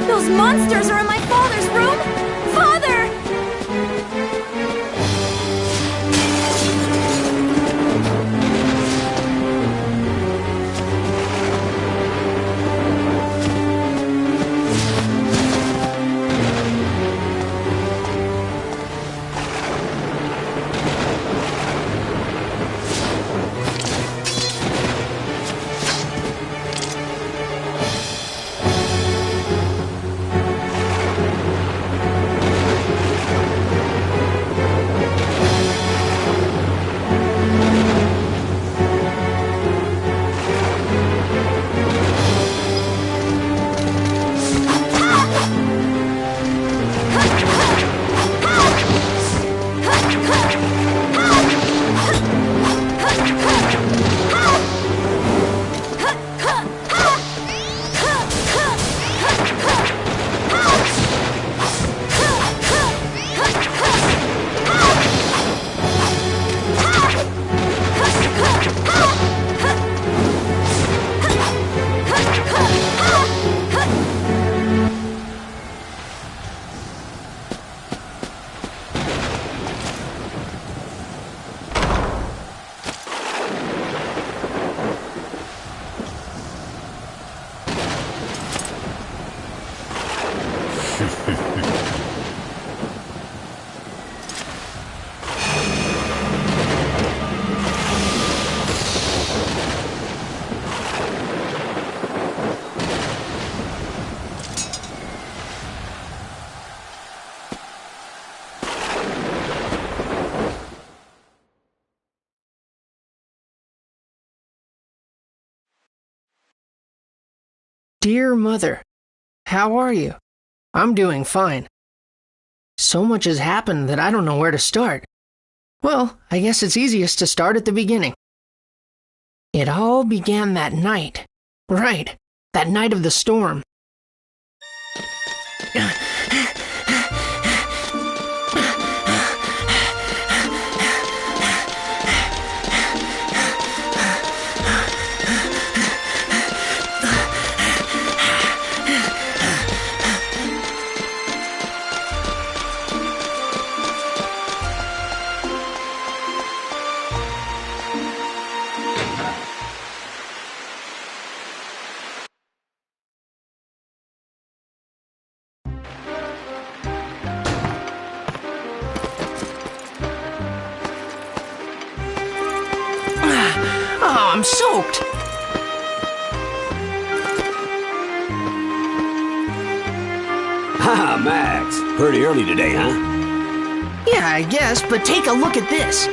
Those monsters are in my father's room! Father! Dear Mother, how are you? I'm doing fine. So much has happened that I don't know where to start. Well, I guess it's easiest to start at the beginning. It all began that night. Right, that night of the storm. soaked. Haha, Max. Pretty early today, huh? Yeah, I guess, but take a look at this.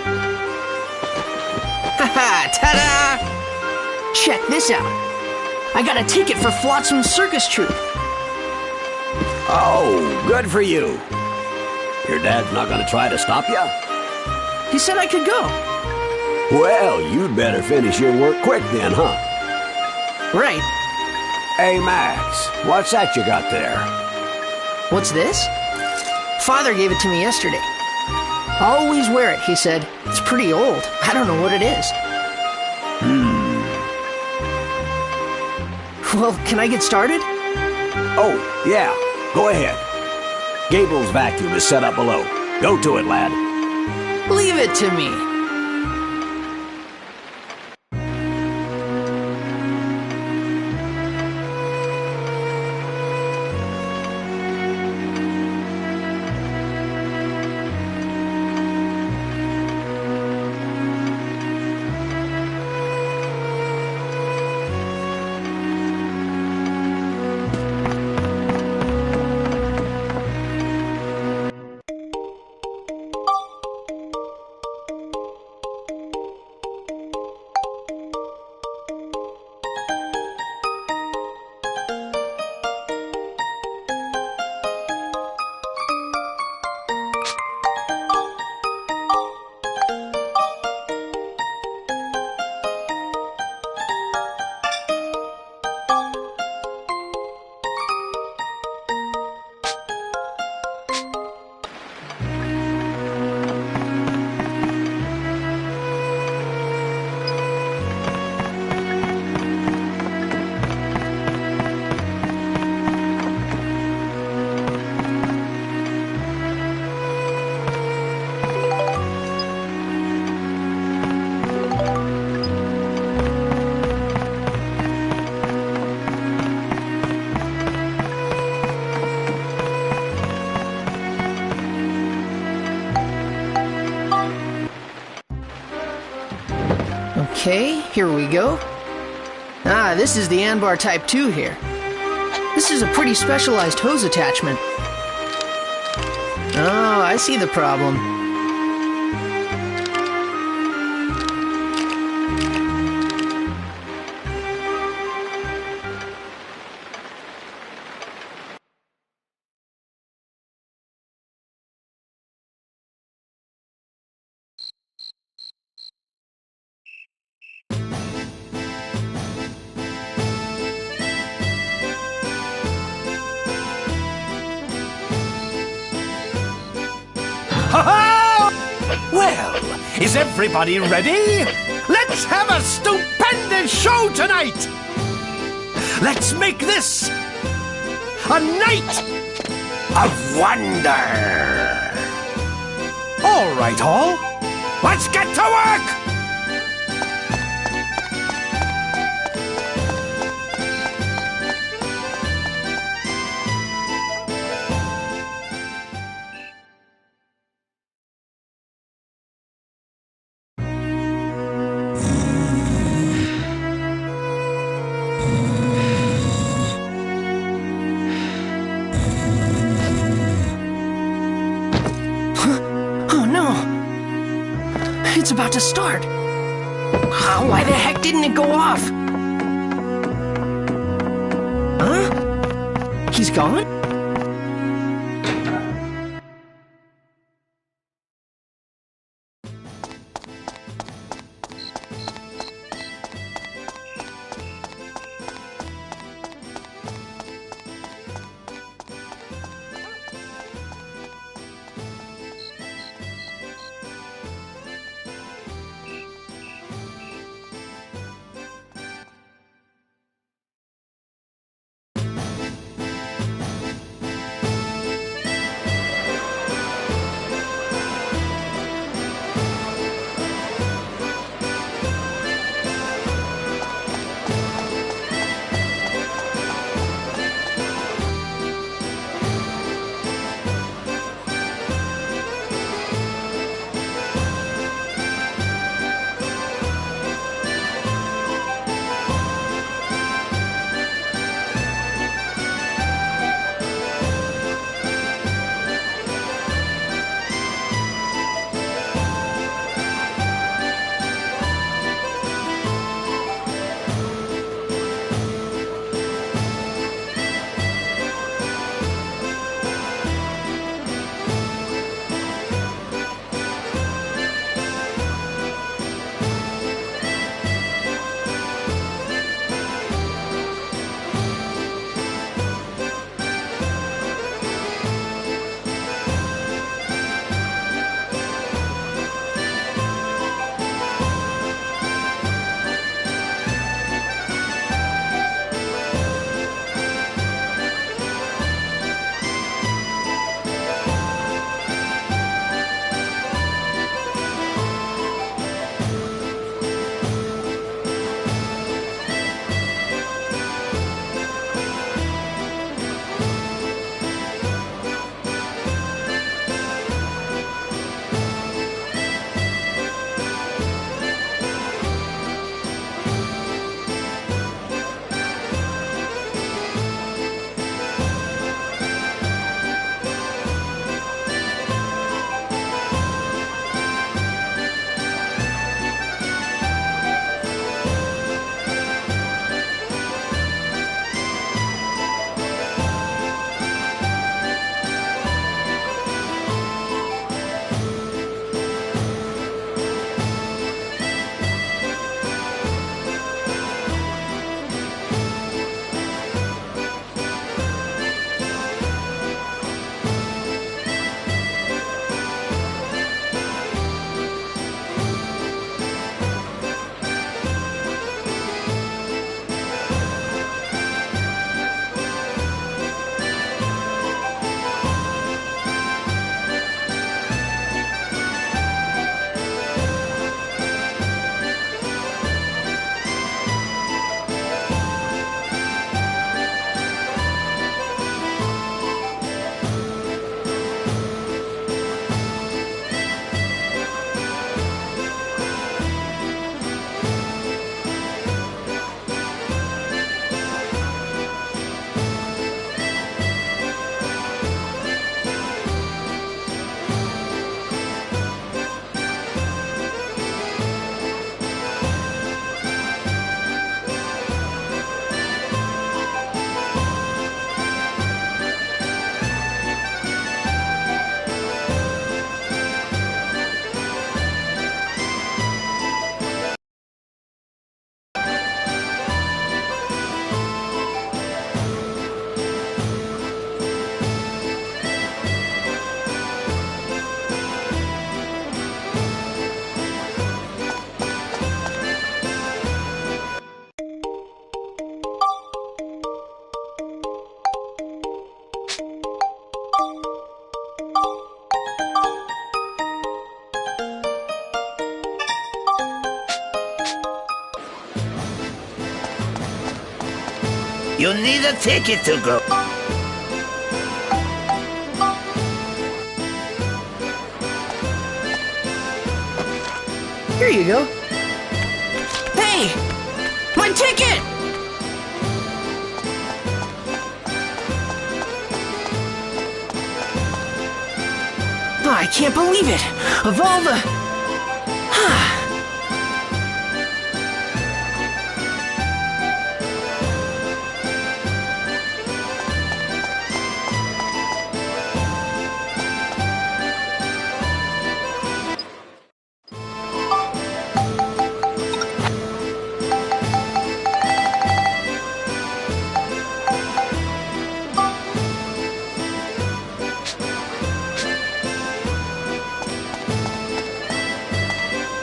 Haha, ta-da! Check this out. I got a ticket for Flotsam Circus Troupe. Oh, good for you. Your dad's not gonna try to stop you? He said I could go. Well, you'd better finish your work quick then, huh? Right. Hey, Max, what's that you got there? What's this? Father gave it to me yesterday. Always wear it, he said. It's pretty old. I don't know what it is. Well, can I get started? Oh, yeah, go ahead. Gable's vacuum is set up below. Go to it, lad. Leave it to me. Okay, here we go. Ah, this is the Anbar Type 2 here. This is a pretty specialized hose attachment. Oh, I see the problem. Well, is everybody ready? Let's have a stupendous show tonight! Let's make this a night of wonder! All right, all. Let's get to work! Oh no! It's about to start! Why the heck didn't it go off? Huh? He's gone? You need a ticket to go. Here you go. Hey! My ticket! Oh, I can't believe it! Of all the...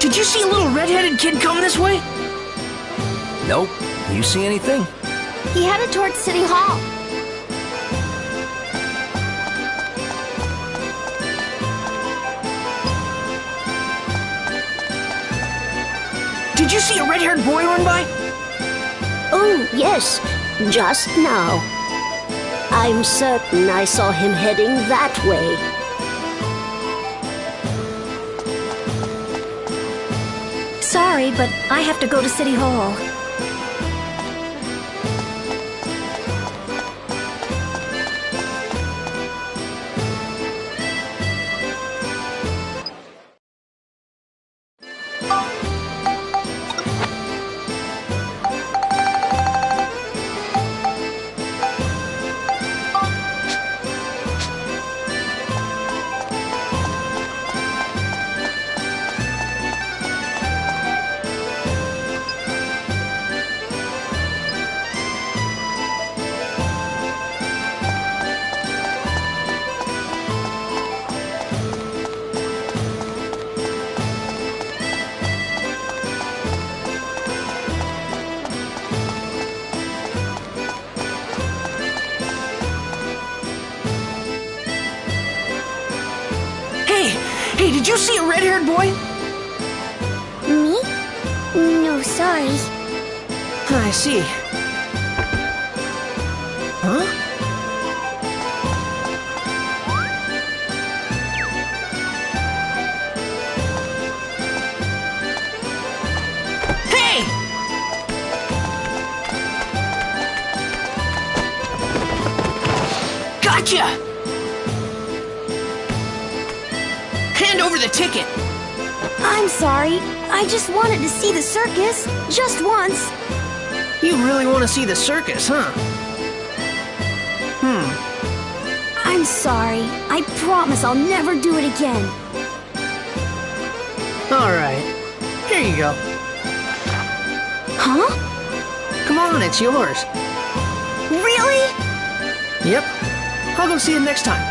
Did you see a little red-headed kid come this way? Nope. You see anything? He headed towards City Hall. Did you see a red-haired boy run by? Oh, yes, just now. I'm certain I saw him heading that way. Sorry, but I have to go to City Hall. Hey, did you see a red-haired boy? Me? No, sorry. I see. Huh? Hey! Gotcha! Hand over the ticket. I'm sorry. I just wanted to see the circus. Just once. You really want to see the circus, huh? I'm sorry. I promise I'll never do it again. All right. Here you go. Huh? Come on, it's yours. Really? Yep. I'll go see you next time.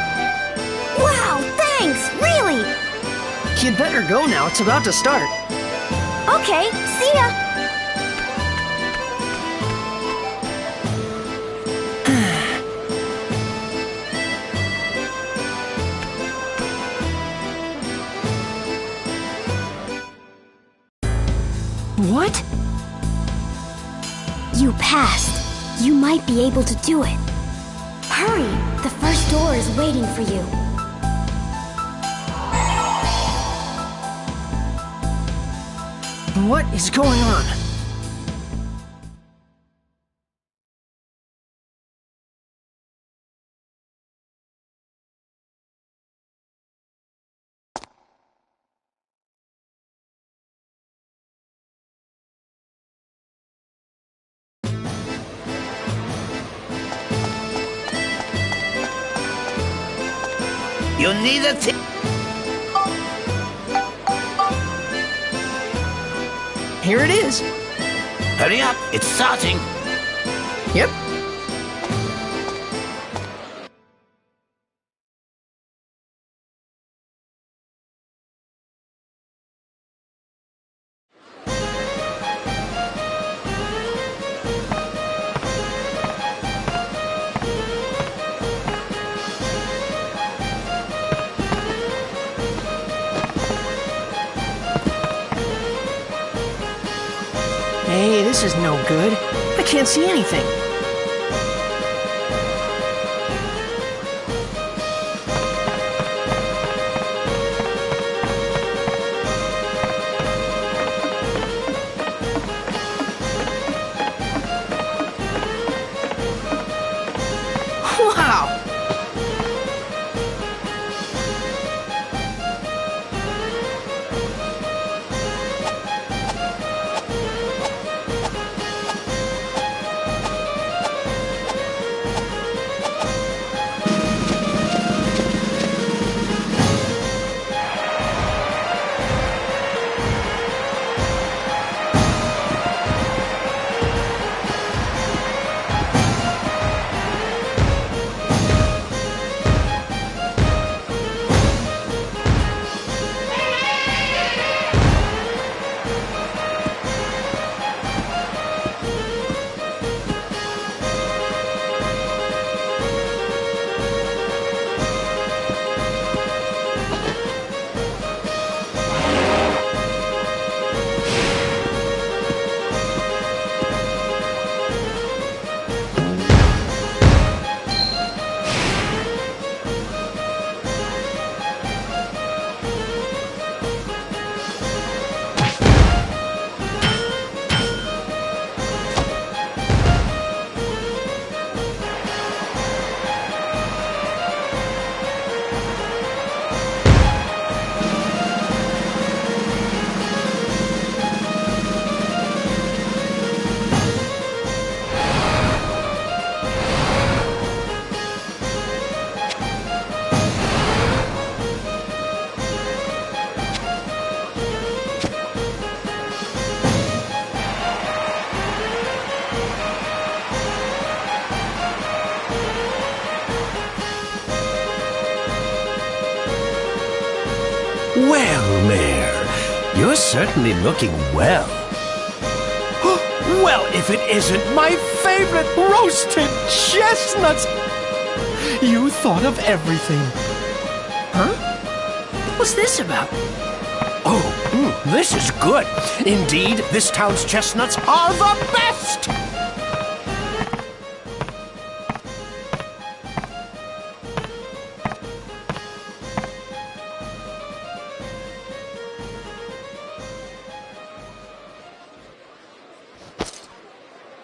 Wow, thanks! Really? You'd better go now. It's about to start. Okay, see ya! What? You passed. You might be able to do it. Hurry! The first door is waiting for you. What is going on? You need a ticket. Here it is. Hurry up, it's starting. Yep. Hey, this is no good. I can't see anything. now! Well, Mayor, you're certainly looking well. Well, if it isn't my favorite roasted chestnuts! You thought of everything. Huh? What's this about? Oh, this is good. Indeed, this town's chestnuts are the best!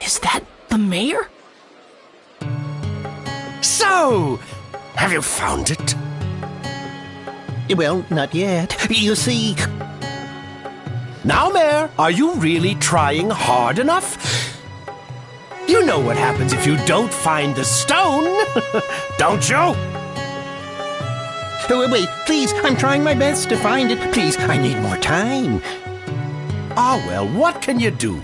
Is that the mayor? So, have you found it? Well, not yet. You see... Now, Mayor, are you really trying hard enough? You know what happens if you don't find the stone, don't you? Wait, please, I'm trying my best to find it. Please, I need more time. Ah, well, what can you do?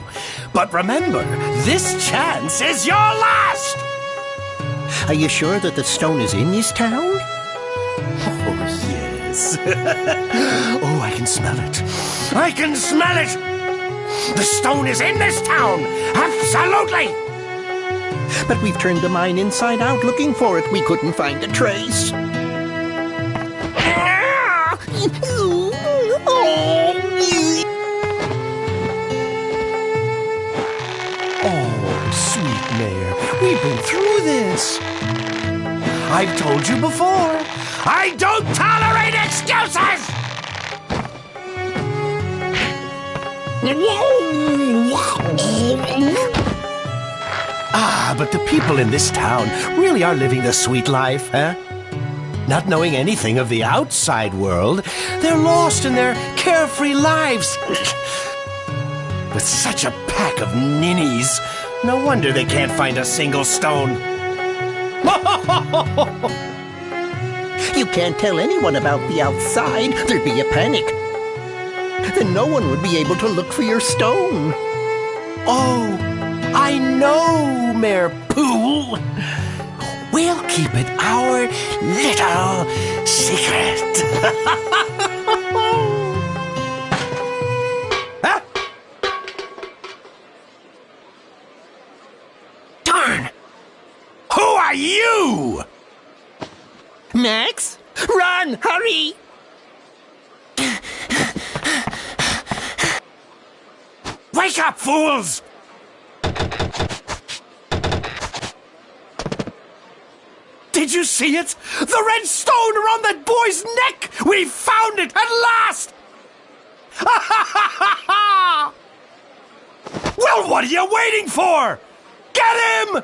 But remember, this chance is your last! Are you sure that the stone is in this town? Oh, yes. Oh, I can smell it. I can smell it! The stone is in this town! Absolutely! But we've turned the mine inside out looking for it. We couldn't find a trace. Oh, sweet Mayor, we've been through this. I've told you before, I don't tolerate excuses! Ah, but the people in this town really are living the sweet life, huh? Not knowing anything of the outside world, they're lost in their carefree lives. With such a pack of ninnies, no wonder they can't find a single stone. You can't tell anyone about the outside. There'd be a panic. Then no one would be able to look for your stone. Oh, I know, Mayor Poole. We'll keep it our little secret. Huh? Darn! Who are you? Max? Run! Hurry! Wake up, fools! Did you see it? The red stone around that boy's neck! We found it at last! Well, what are you waiting for? Get him!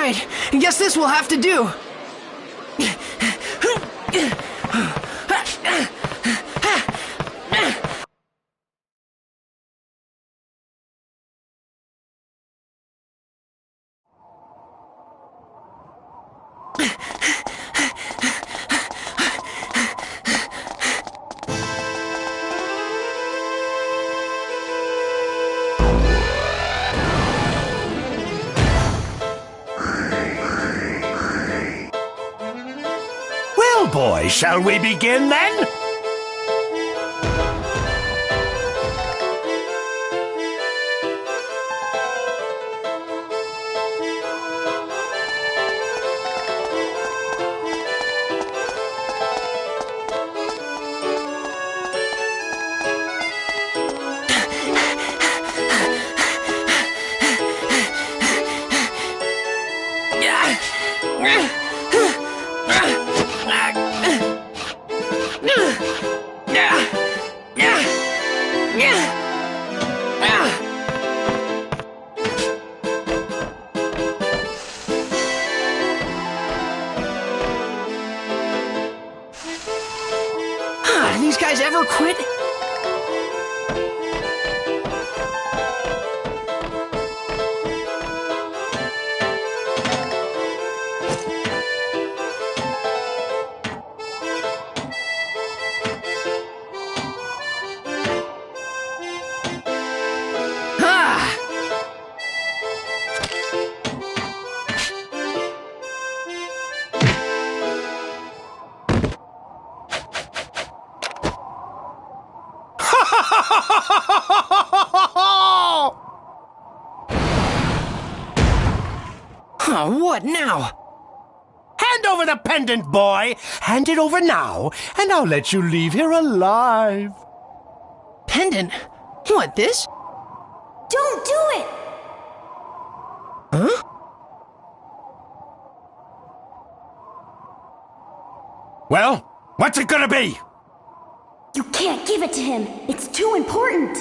right, I guess this will have to do. Well, boys, shall we begin then? Do these guys ever quit? What now? Hand over the pendant, boy! Hand it over now, and I'll let you leave here alive. Pendant? What, this? Don't do it! Huh? Well, what's it gonna be? You can't give it to him. It's too important.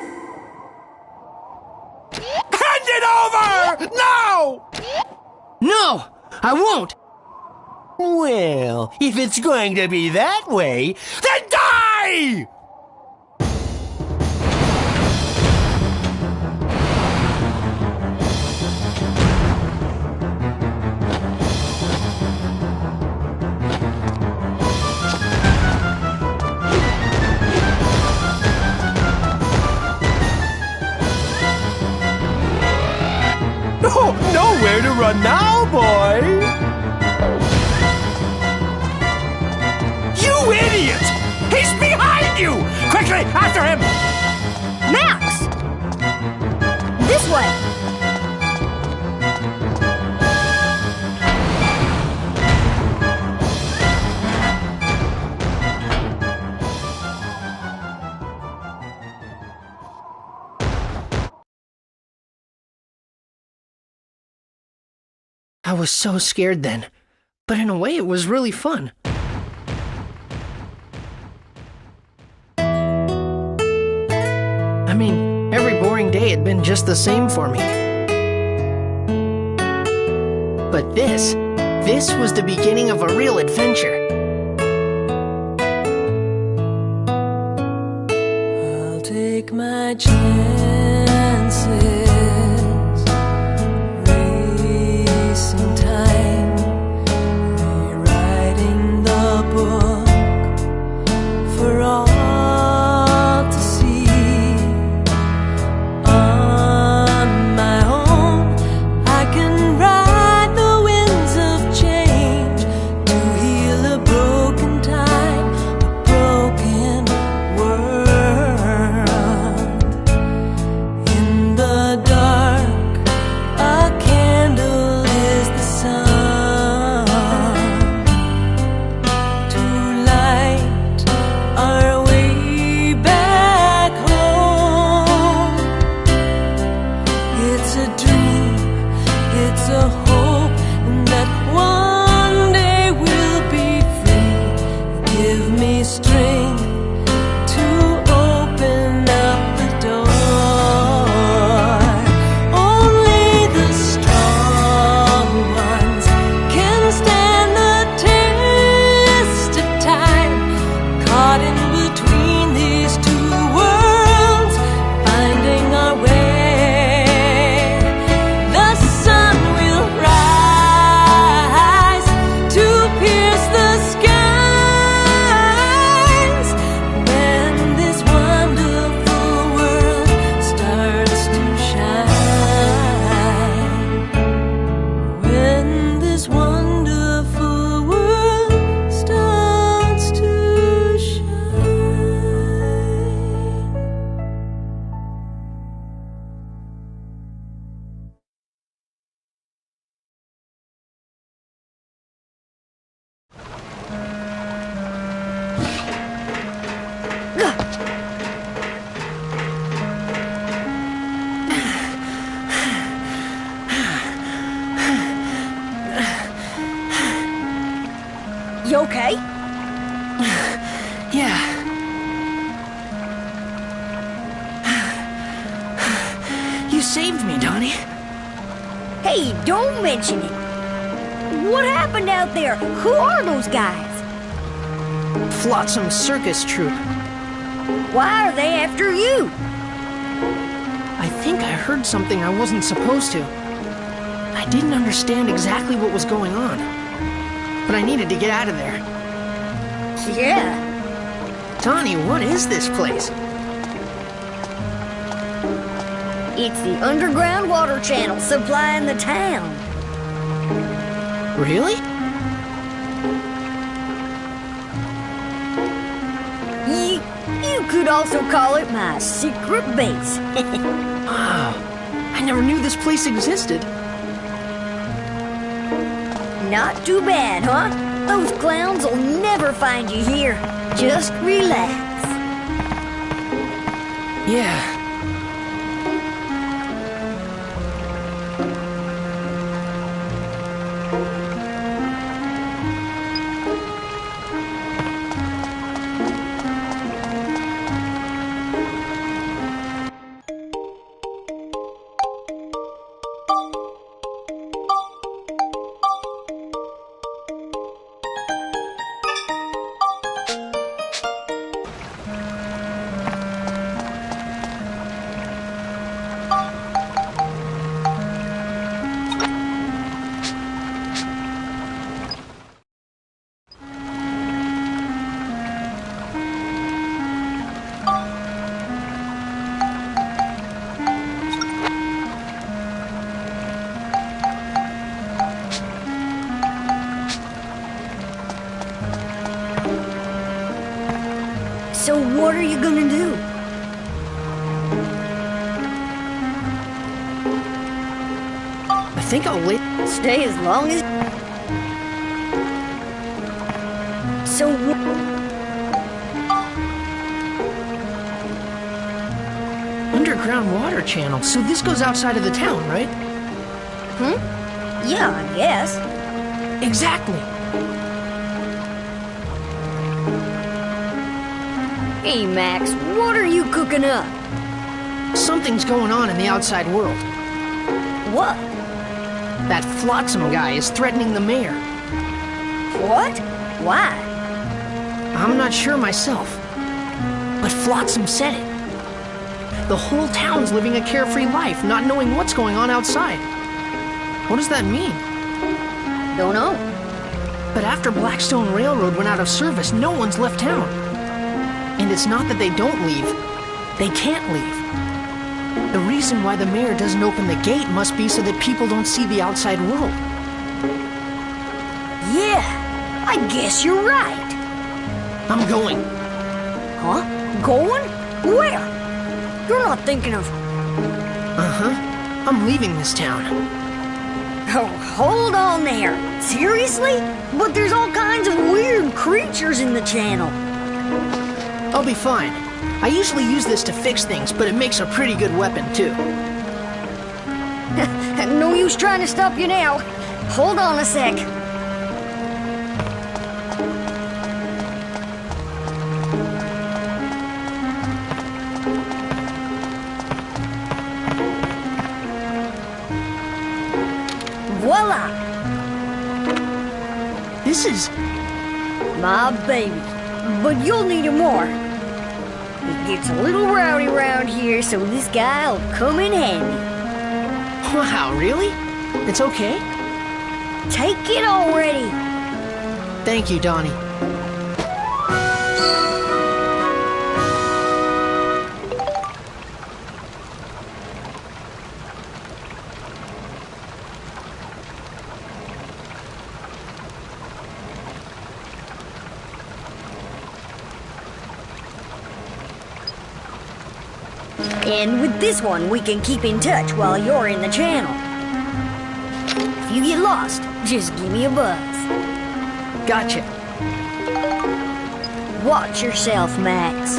Hand it over! Now! No! I won't! Well, if it's going to be that way, then die! Oh, nowhere to run now, boy! You idiot! He's behind you! Quickly, after him! Max! This way! I was so scared then, but in a way it was really fun. I mean, every boring day had been just the same for me. But this was the beginning of a real adventure. I'll take my chances. Racing time, rewriting the book for all to see. On my own, I can ride the winds of change to heal a broken time, a broken world. In the dark, a candle is the sun to light our way back home. It's a dream, it's a hope that one day we'll be free. Give me strength to open up the door. Only the strong ones You okay? Yeah. You saved me, Donnie. Hey, don't mention it. What happened out there? Who are those guys? Flotsam Circus Troupe. Why are they after you? I think I heard something I wasn't supposed to. I didn't understand exactly what was going on, but I needed to get out of there. Yeah. Donnie, what is this place? It's the underground water channel supplying the town. Really? You could also call it my secret base. Wow. I never knew this place existed. Not too bad, huh? Those clowns will never find you here. Just relax. Yeah. So what are you gonna do? I think I'll wait. Stay as long as... So Underground water channel, so this goes outside of the town, right? Yeah, I guess. Exactly. Hey, Max, what are you cooking up? Something's going on in the outside world. What? That Flotsam guy is threatening the mayor. What? Why? I'm not sure myself, but Flotsam said it. The whole town's living a carefree life, not knowing what's going on outside. What does that mean? Don't know. But after Blackstone Railroad went out of service, no one's left town. And it's not that they don't leave. They can't leave. The reason why the mayor doesn't open the gate must be so that people don't see the outside world. Yeah, I guess you're right. I'm going. Huh? Going? Where? You're not thinking of... Uh-huh. I'm leaving this town. Oh, hold on there. Seriously? But there's all kinds of weird creatures in the channel. I'll be fine. I usually use this to fix things, but it makes a pretty good weapon, too. No use trying to stop you now. Hold on a sec. Voila! This is... My baby. But you'll need it more. It gets a little rowdy around here, so this guy'll come in handy. Wow, really? It's okay? Take it already! Thank you, Donnie. And with this one, we can keep in touch while you're in the channel. If you get lost, just give me a buzz. Gotcha. Watch yourself, Max.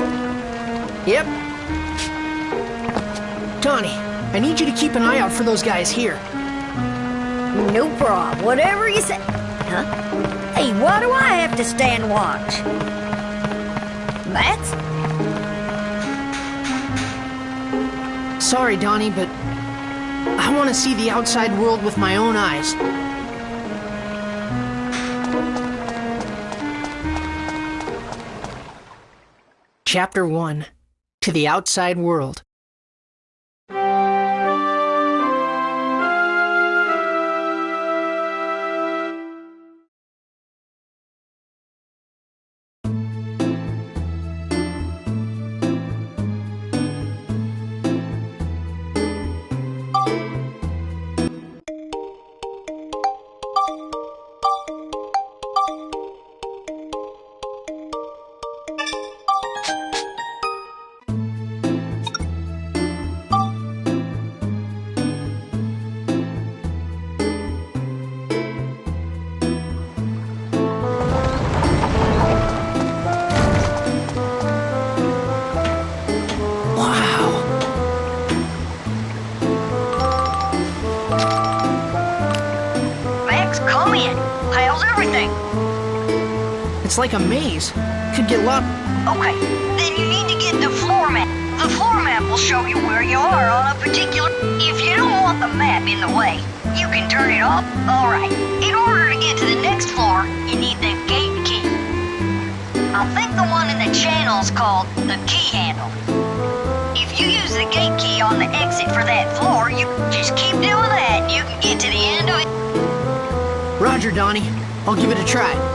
Yep. Donnie, I need you to keep an eye out for those guys here. No prob. Whatever you say. Huh? Hey, Hey, why do I have to stand watch? That's... Sorry, Donnie, but I want to see the outside world with my own eyes. Chapter 1. To the Outside World. It's like a maze. Could get lost. Okay, then you need to get the floor map. The floor map will show you where you are on a particular... If you don't want the map in the way, you can turn it off. Alright, in order to get to the next floor, you need the gate key. I think the one in the channel is called the key handle. If you use the gate key on the exit for that floor, you just keep doing that and you can get to the end of it. Roger, Donnie. I'll give it a try.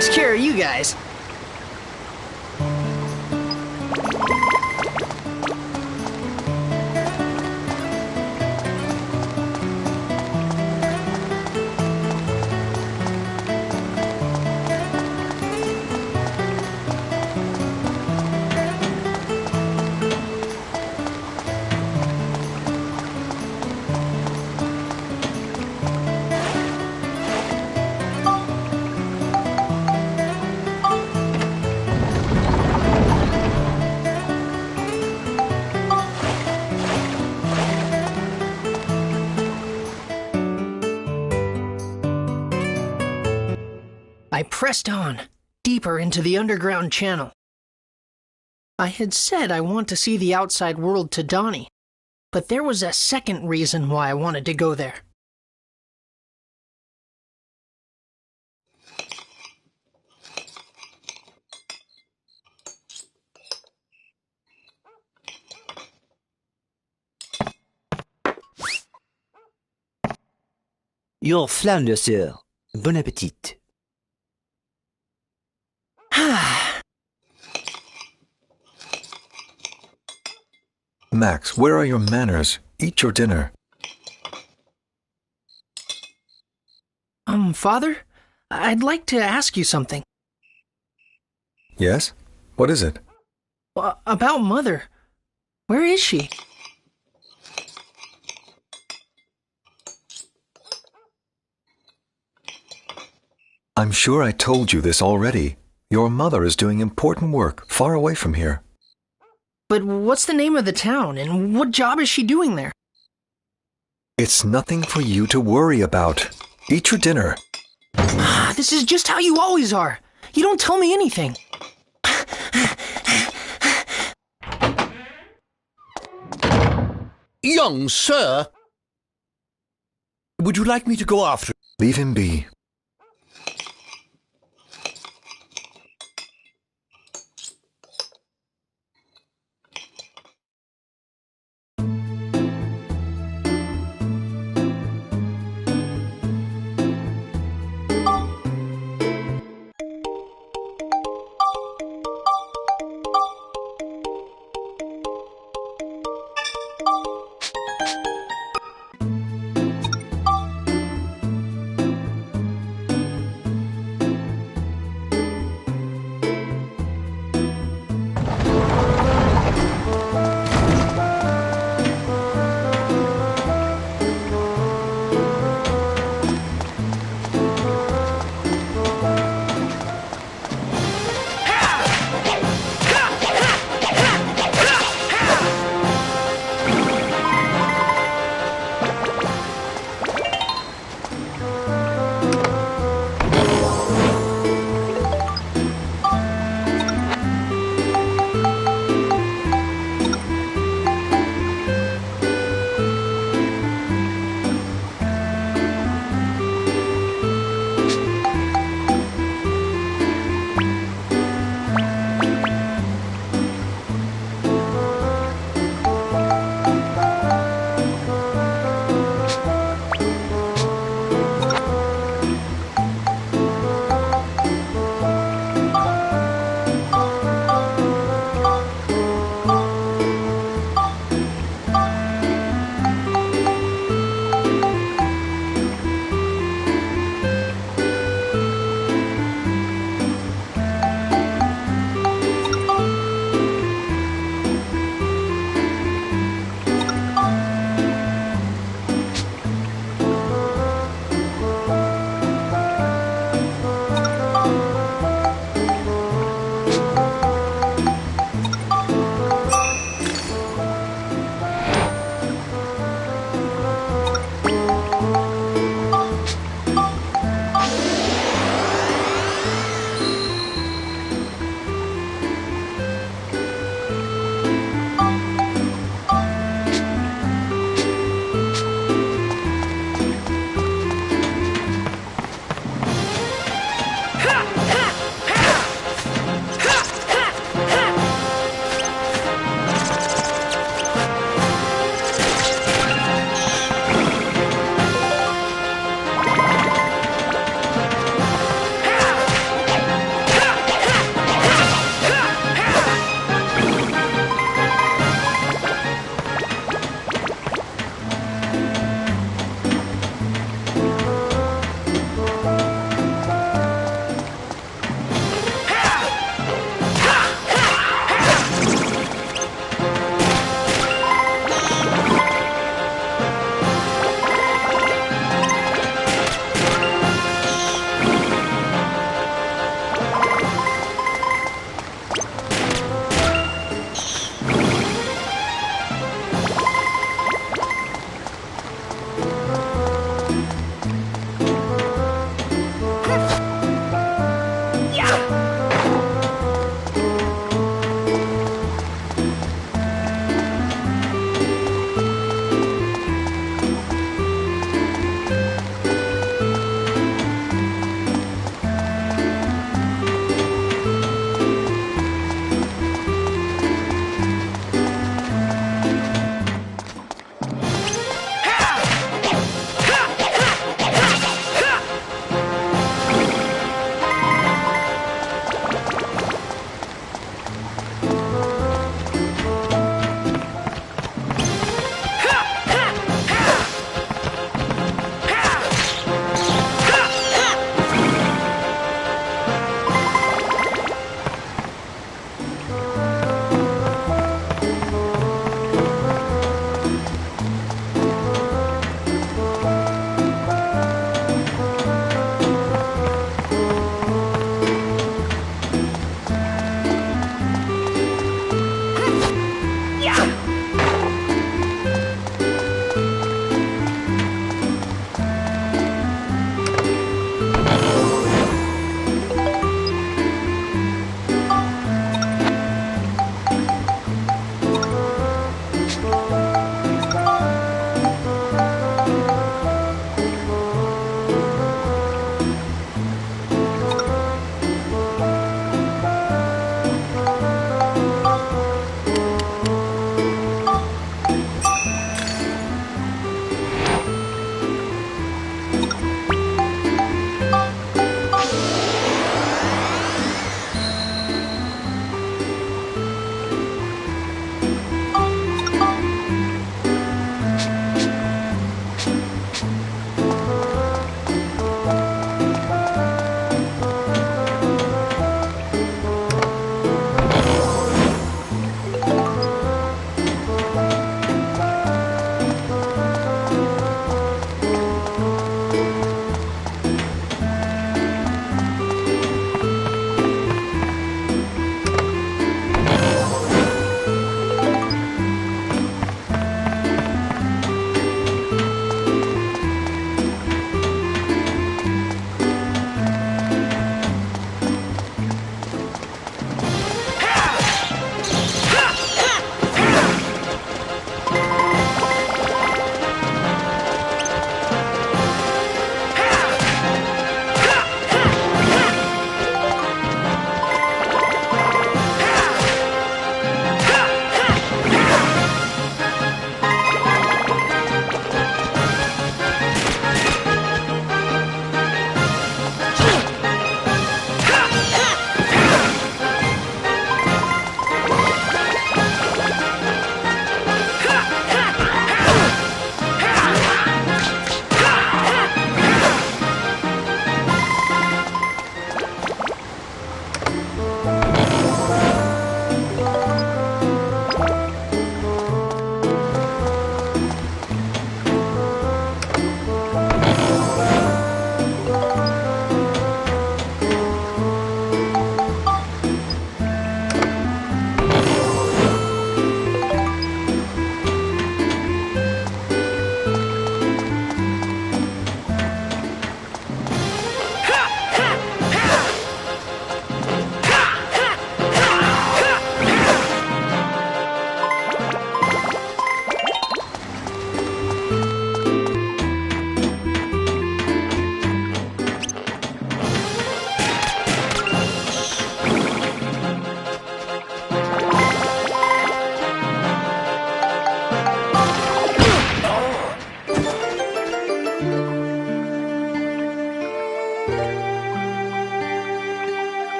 takes care of you guys. I pressed on, deeper into the underground channel. I had said I want to see the outside world to Donnie, but there was a second reason why I wanted to go there. Your flounder, sir. Bon appétit. Max, where are your manners? Eat your dinner. Father? I'd like to ask you something. Yes? What is it? About Mother. Where is she? I'm sure I told you this already. Your mother is doing important work far away from here. But what's the name of the town, and what job is she doing there? It's nothing for you to worry about. Eat your dinner. This is just how you always are. You don't tell me anything. Young sir! Would you like me to go after? Leave him be.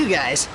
you guys.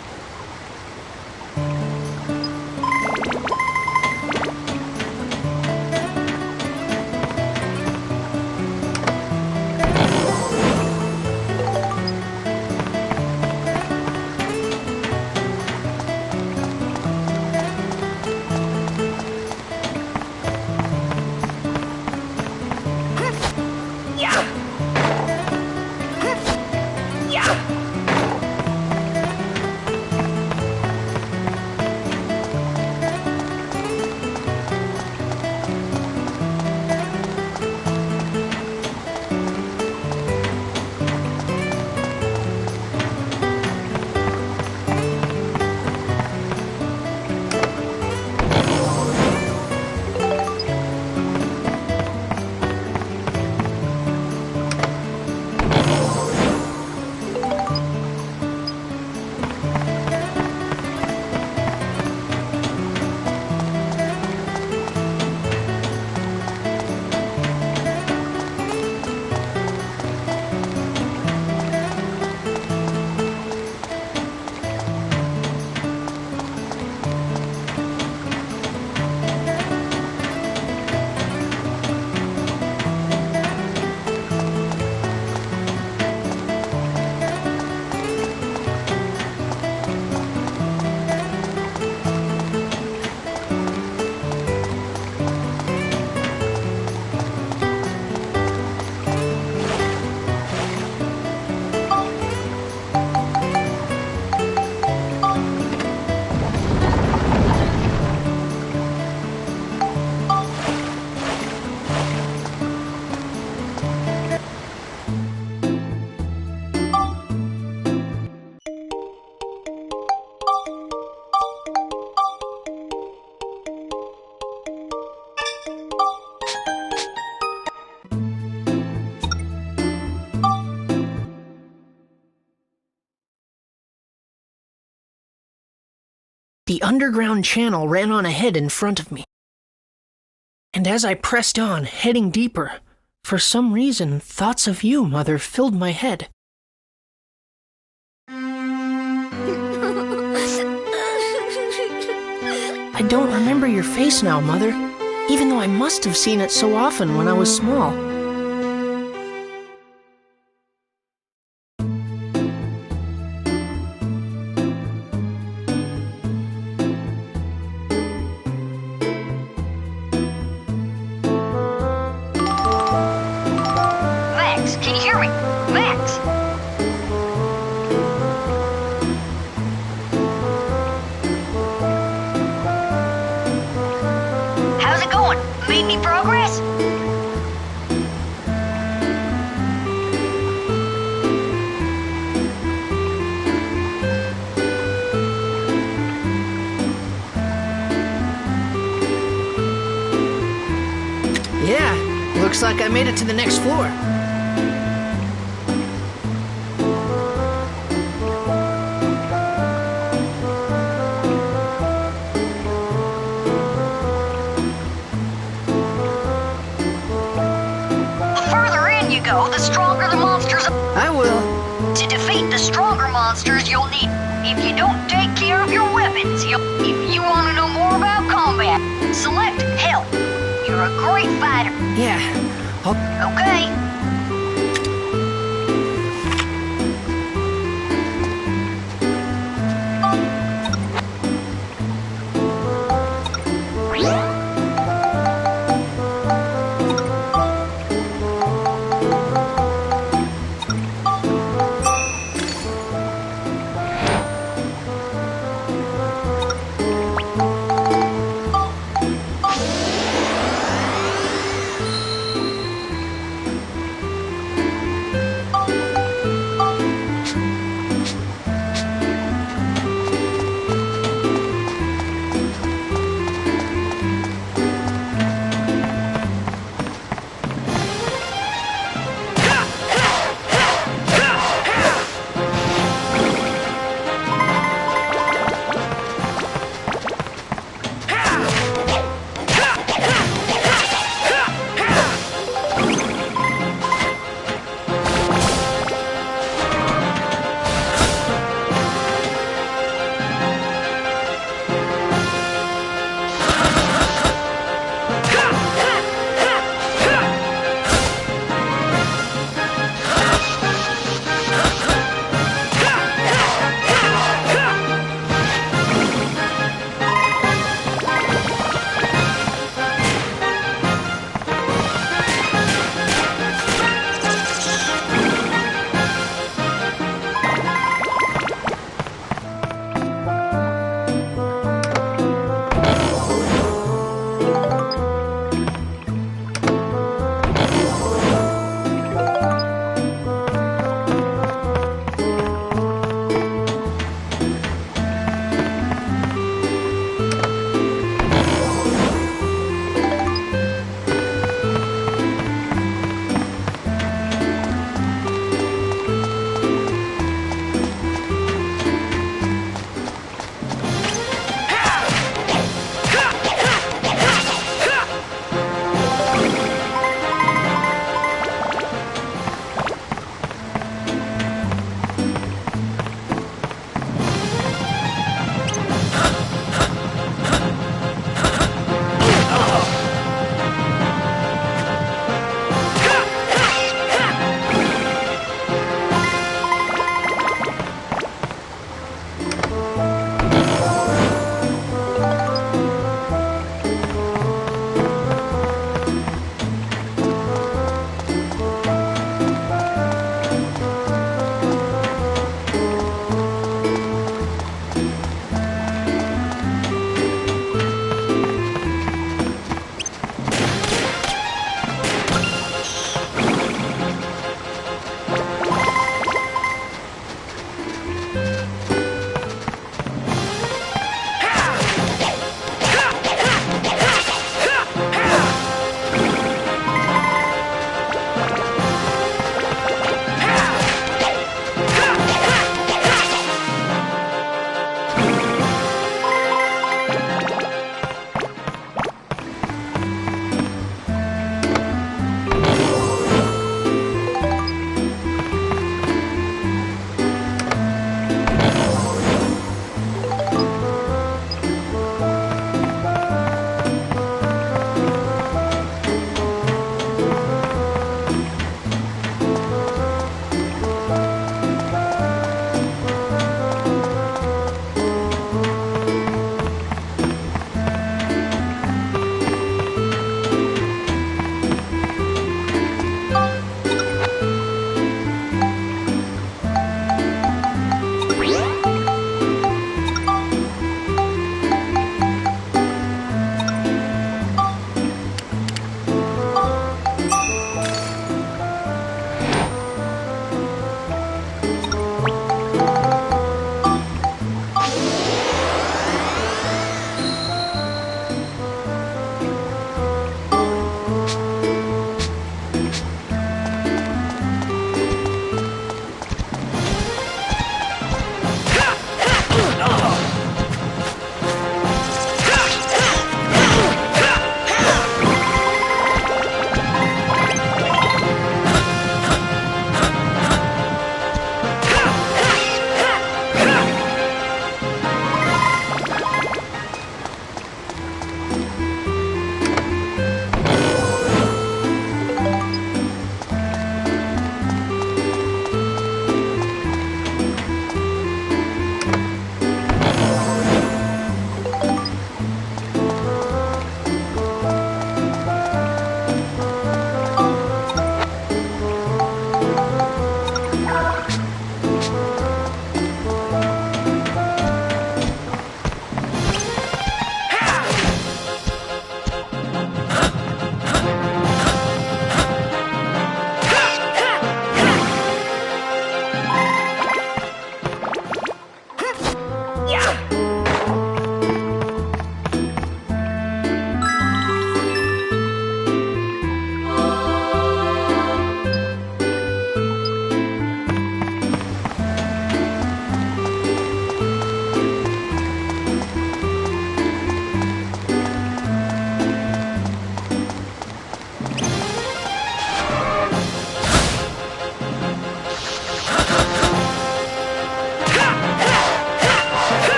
The underground channel ran on ahead in front of me. And as I pressed on, heading deeper, for some reason, thoughts of you, Mother, filled my head. I don't remember your face now, Mother, even though I must have seen it so often when I was small. Max, can you hear me? Max! How's it going? Made any progress? Yeah, looks like I made it to the next floor. The further in you go, the stronger the monsters are. I will. To defeat the stronger monsters, you'll need... If you don't take care of your weapons, if you want to know more about combat, select Help. You're a great fighter. Yeah, Okay.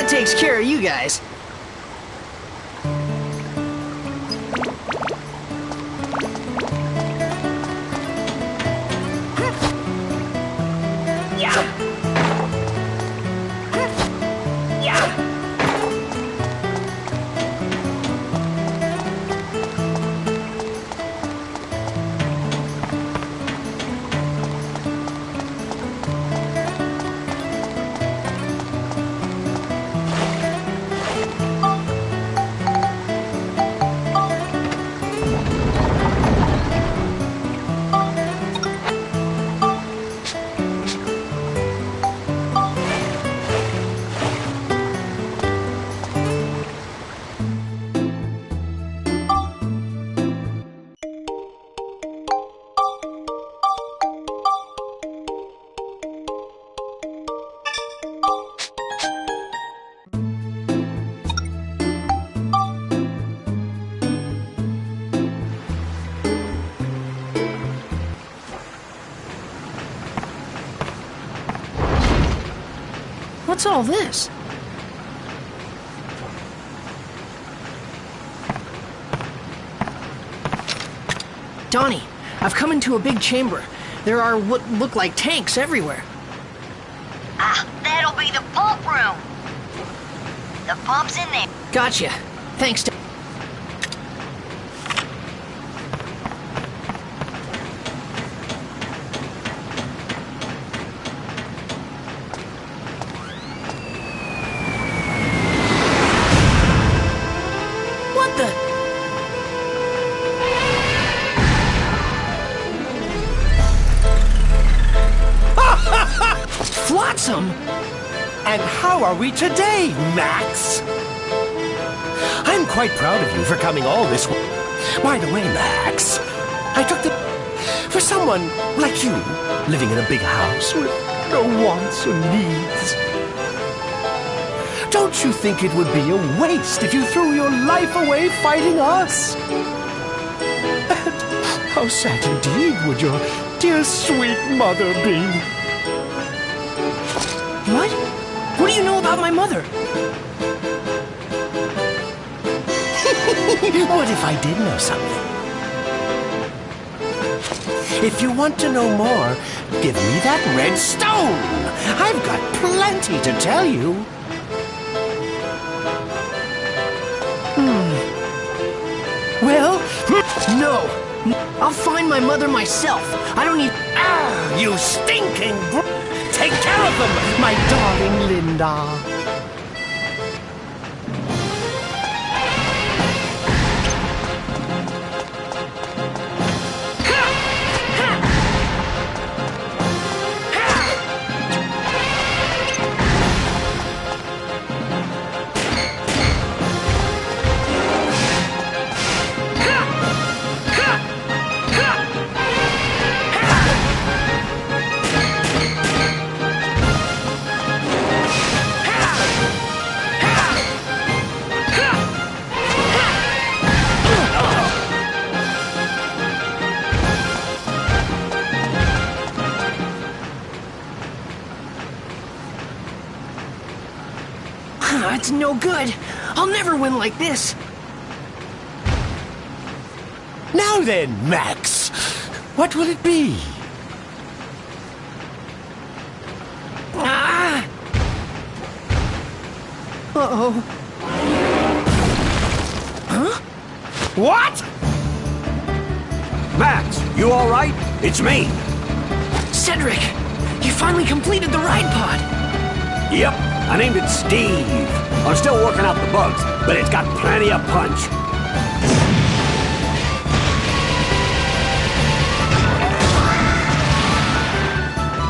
takes care of you guys. What's all this? Donnie, I've come into a big chamber. There are what look like tanks everywhere. Ah, that'll be the pump room. The pump's in there. Gotcha. Thanks, What the? Flotsam! And how are we today, Max? I'm quite proud of you for coming all this way. By the way, Max, I took the... For someone like you, living in a big house with no wants or needs. Don't you think it would be a waste if you threw your life away fighting us? And how sad indeed would your dear sweet mother be? What? What do you know about my mother? What if I did know something? If you want to know more, give me that red stone. I've got plenty to tell you. Well, no. I'll find my mother myself. I don't need... Ah, you stinking Take care of them, my darling Linda. It's no good. I'll never win like this. Now then, Max, what will it be? Ah! Uh-oh. Huh? What? Max, you all right? It's me. Cedric, you finally completed the ride pod. Yep, I named it Steve. I'm still working out the bugs, but it's got plenty of punch.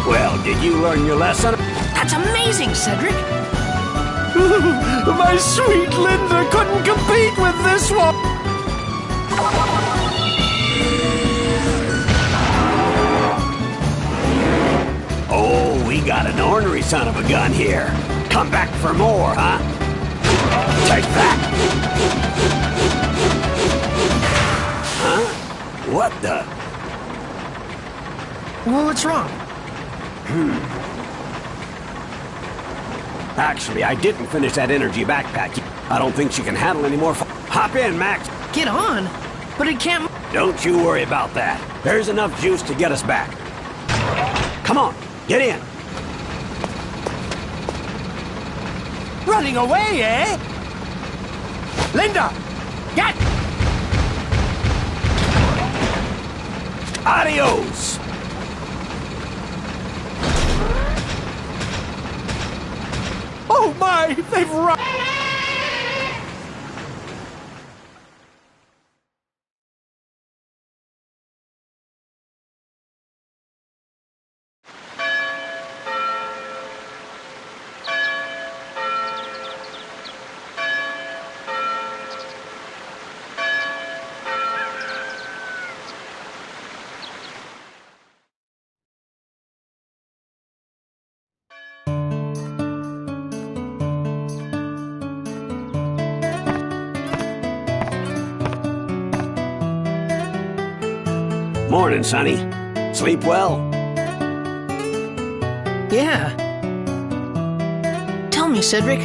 Well, did you learn your lesson? That's amazing, Cedric. My sweet Linda couldn't compete with this one. Oh, we got an ornery son of a gun here. Come back for more, huh? Take that! Huh? What the? Well, what's wrong? Actually, I didn't finish that energy backpack. I don't think she can handle any more. Hop in, Max. Get on? But it can't... Don't you worry about that. There's enough juice to get us back. Come on, get in. Running away, eh? Linda! Get! Adios! Oh my! They've run! Morning, Sonny. Sleep well? Yeah. Tell me, Cedric,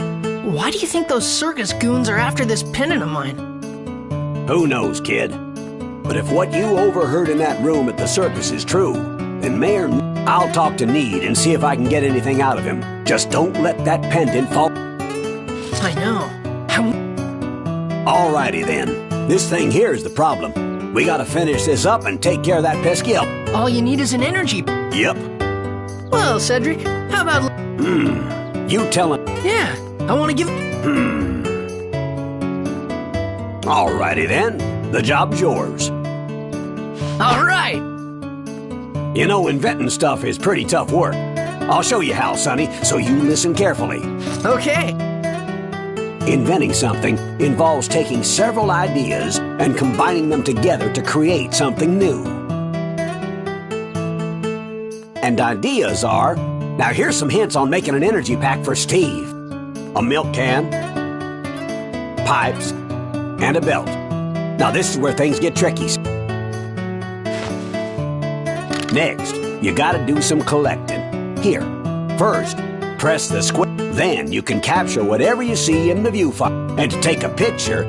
why do you think those circus goons are after this pendant of mine? Who knows, kid? But if what you overheard in that room at the circus is true, then Mayor... I'll talk to Need and see if I can get anything out of him. Just don't let that pendant fall... I know. Alrighty then. This thing here is the problem. We gotta finish this up and take care of that pesky elk. All you need is an energy... Yep. Well, Cedric, how about... You tell him... Yeah, I want to give... Alrighty then. The job's yours. All right. You know, inventing stuff is pretty tough work. I'll show you how, Sonny, so you listen carefully. Okay. Inventing something involves taking several ideas and combining them together to create something new. And ideas are... Now here's some hints on making an energy pack for Steve. A milk can, pipes, and a belt. Now this is where things get tricky. Next, you gotta do some collecting. Here, first, press the square. Then you can capture whatever you see in the viewfinder. And to take a picture...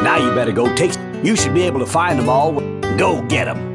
Now you better go take... You should be able to find them all. Go get them.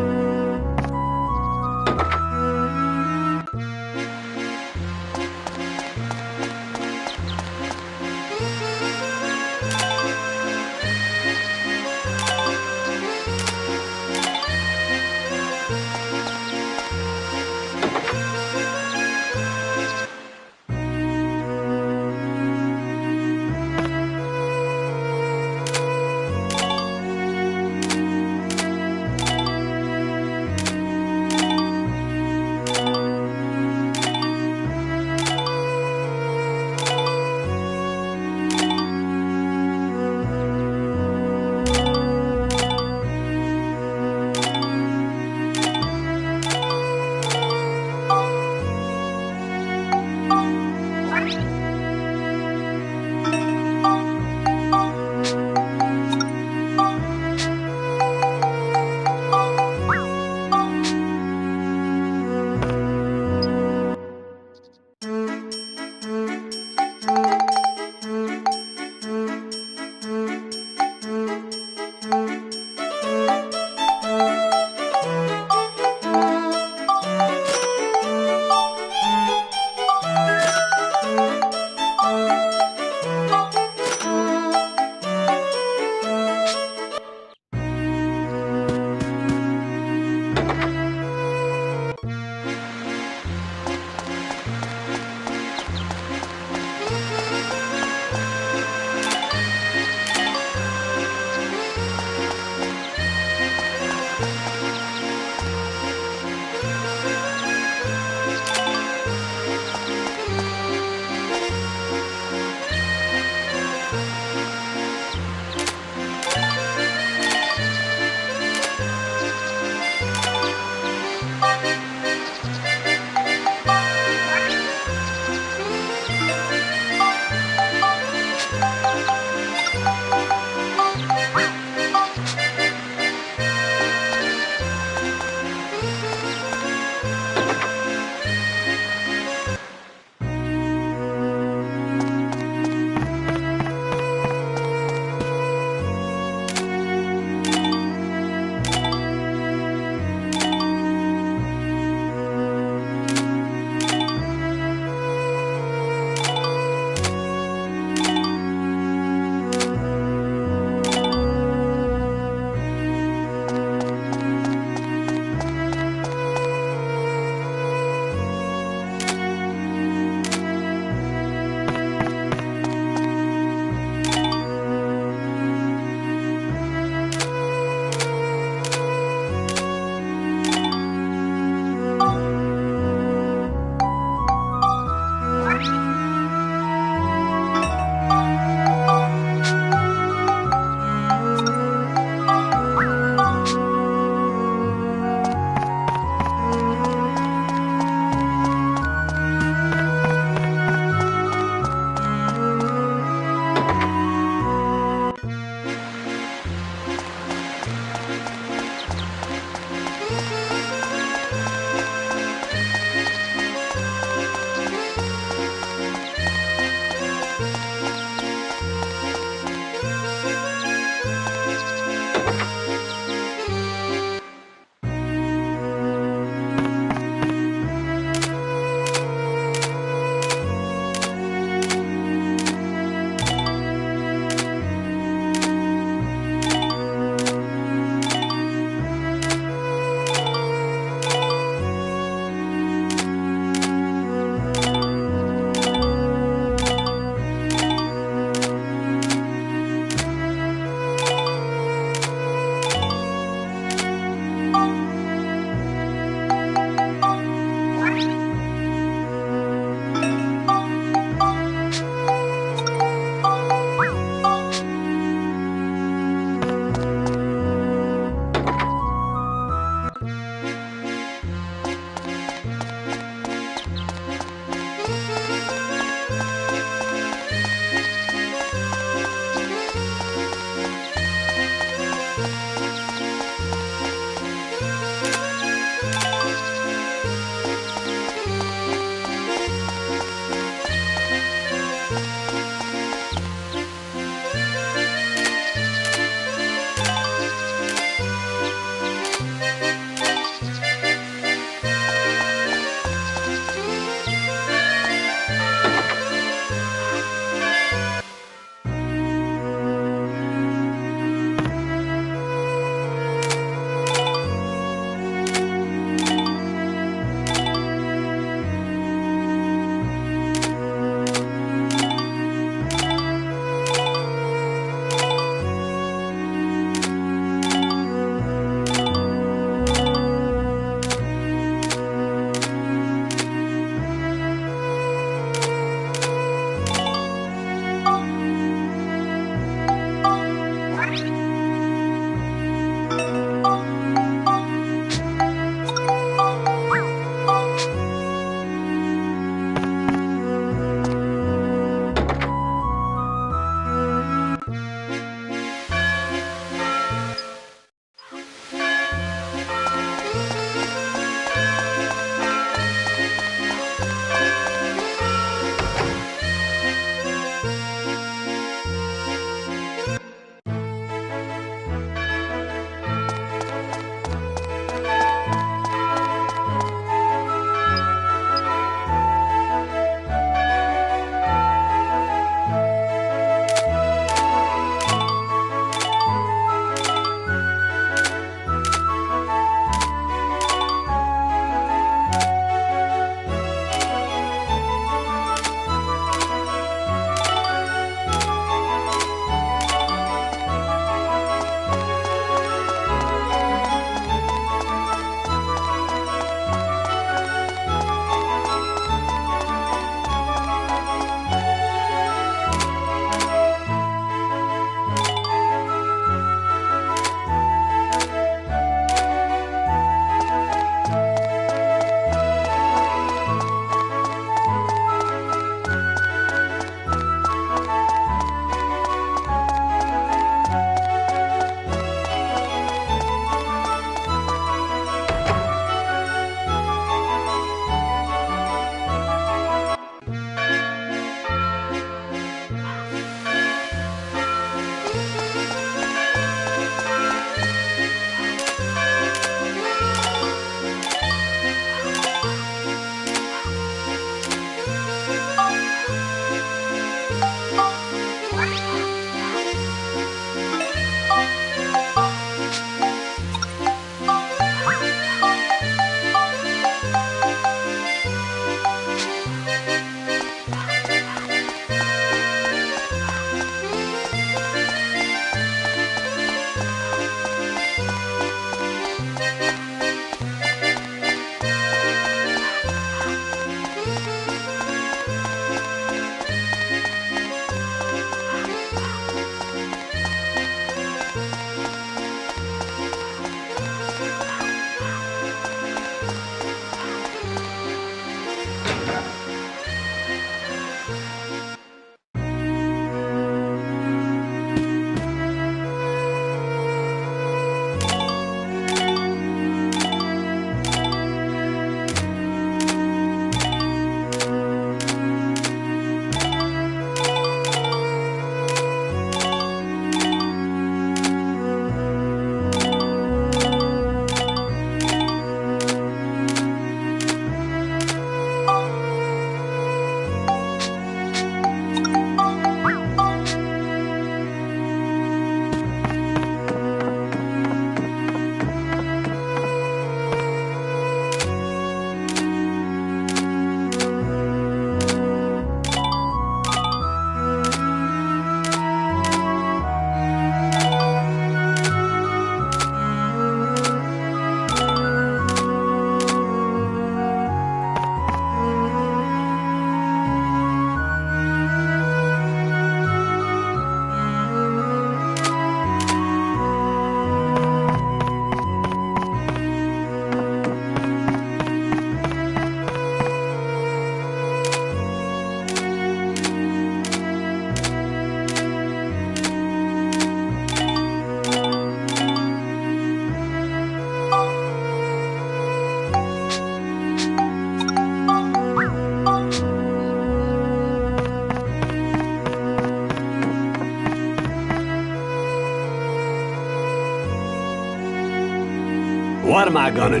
What am I gonna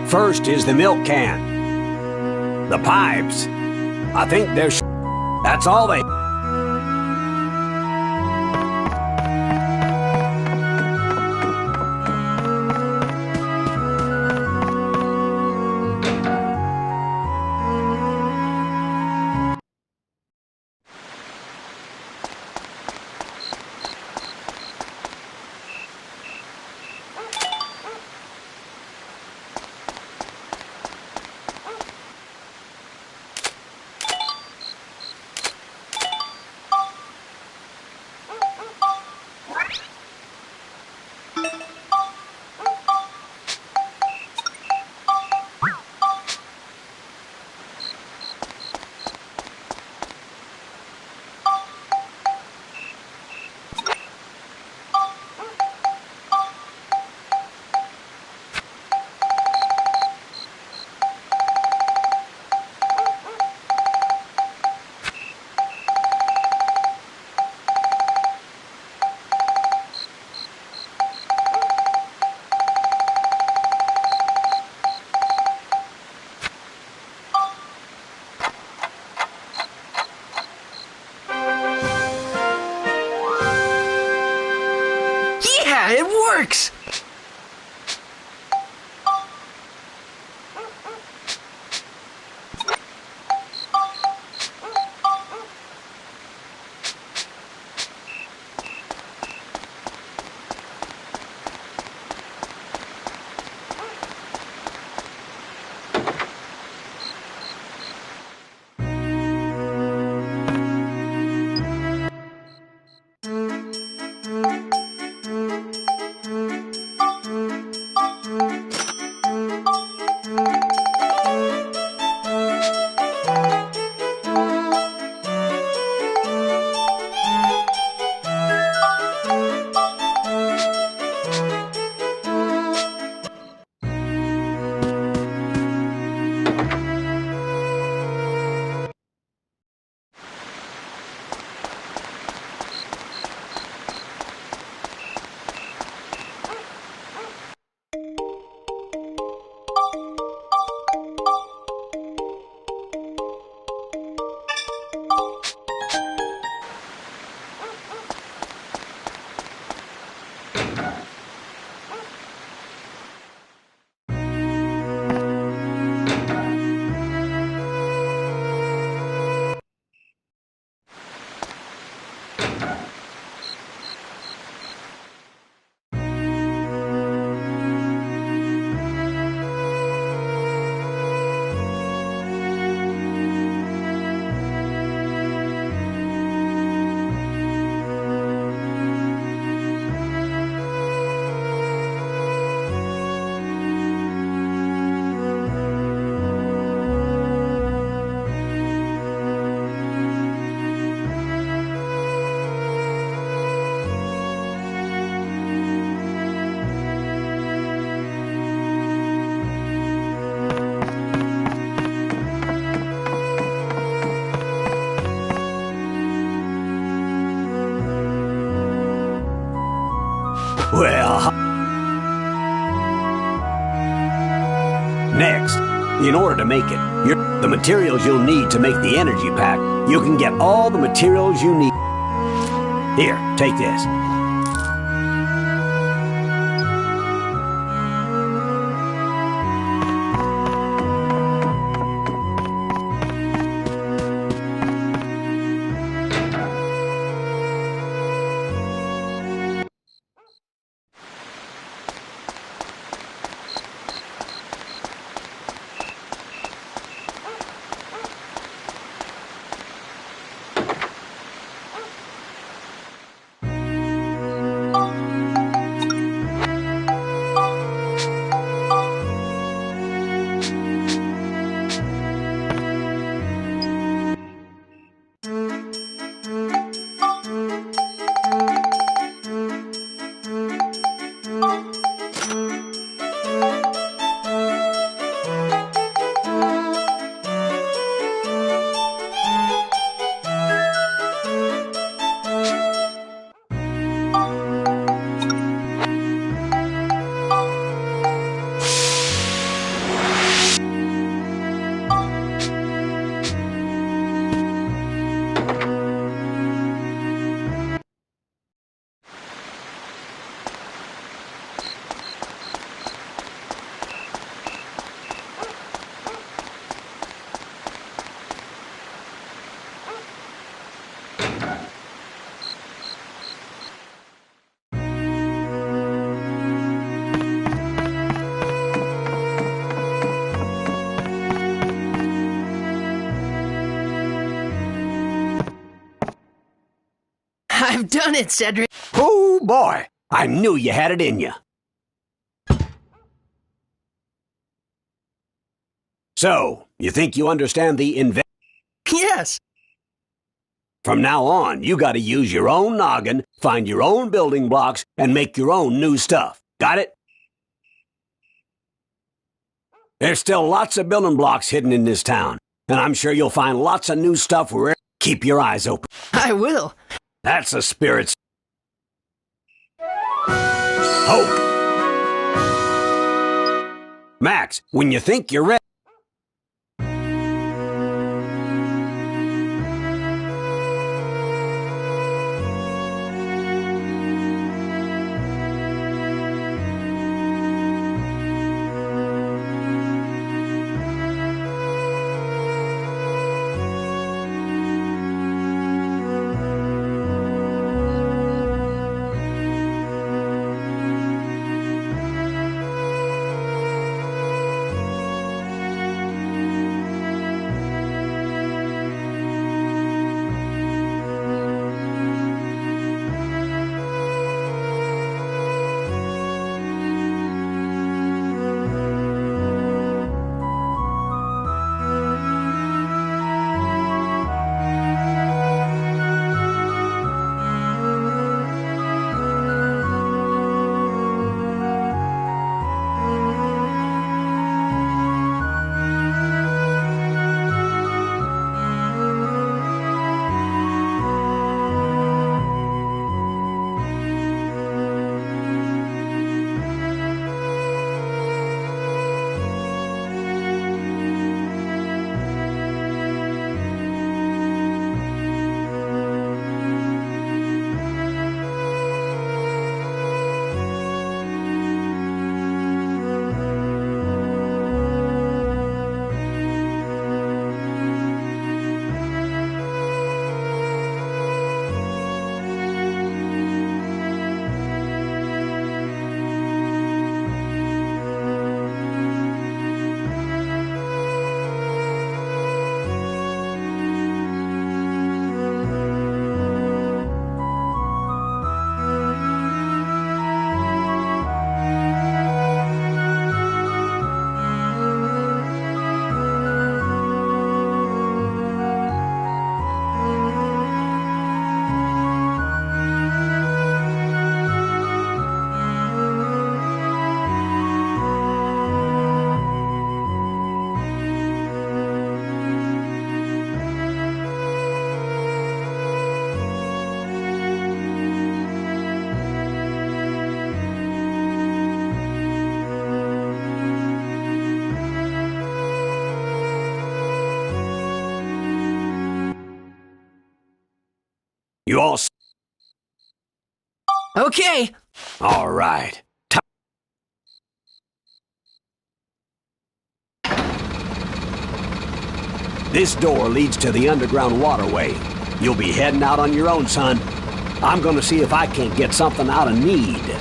do? First is the milk can. The pipes. I think they're that's all they... Yeah, it works! Well... Next, in order to make it, the materials you'll need to make the energy pack, you can get all the materials you need. Here, take this. I've done it, Cedric. Oh, boy. I knew you had it in you. So, you think you understand the Yes. From now on, you gotta use your own noggin, find your own building blocks, and make your own new stuff. Got it? There's still lots of building blocks hidden in this town, and I'm sure you'll find lots of new stuff wherever. Keep your eyes open. I will. That's the spirit. Hope. Max, when you think you're ready. You all... Okay. All right. This door leads to the underground waterway. You'll be heading out on your own, son. I'm gonna see if I can't get something out of Need.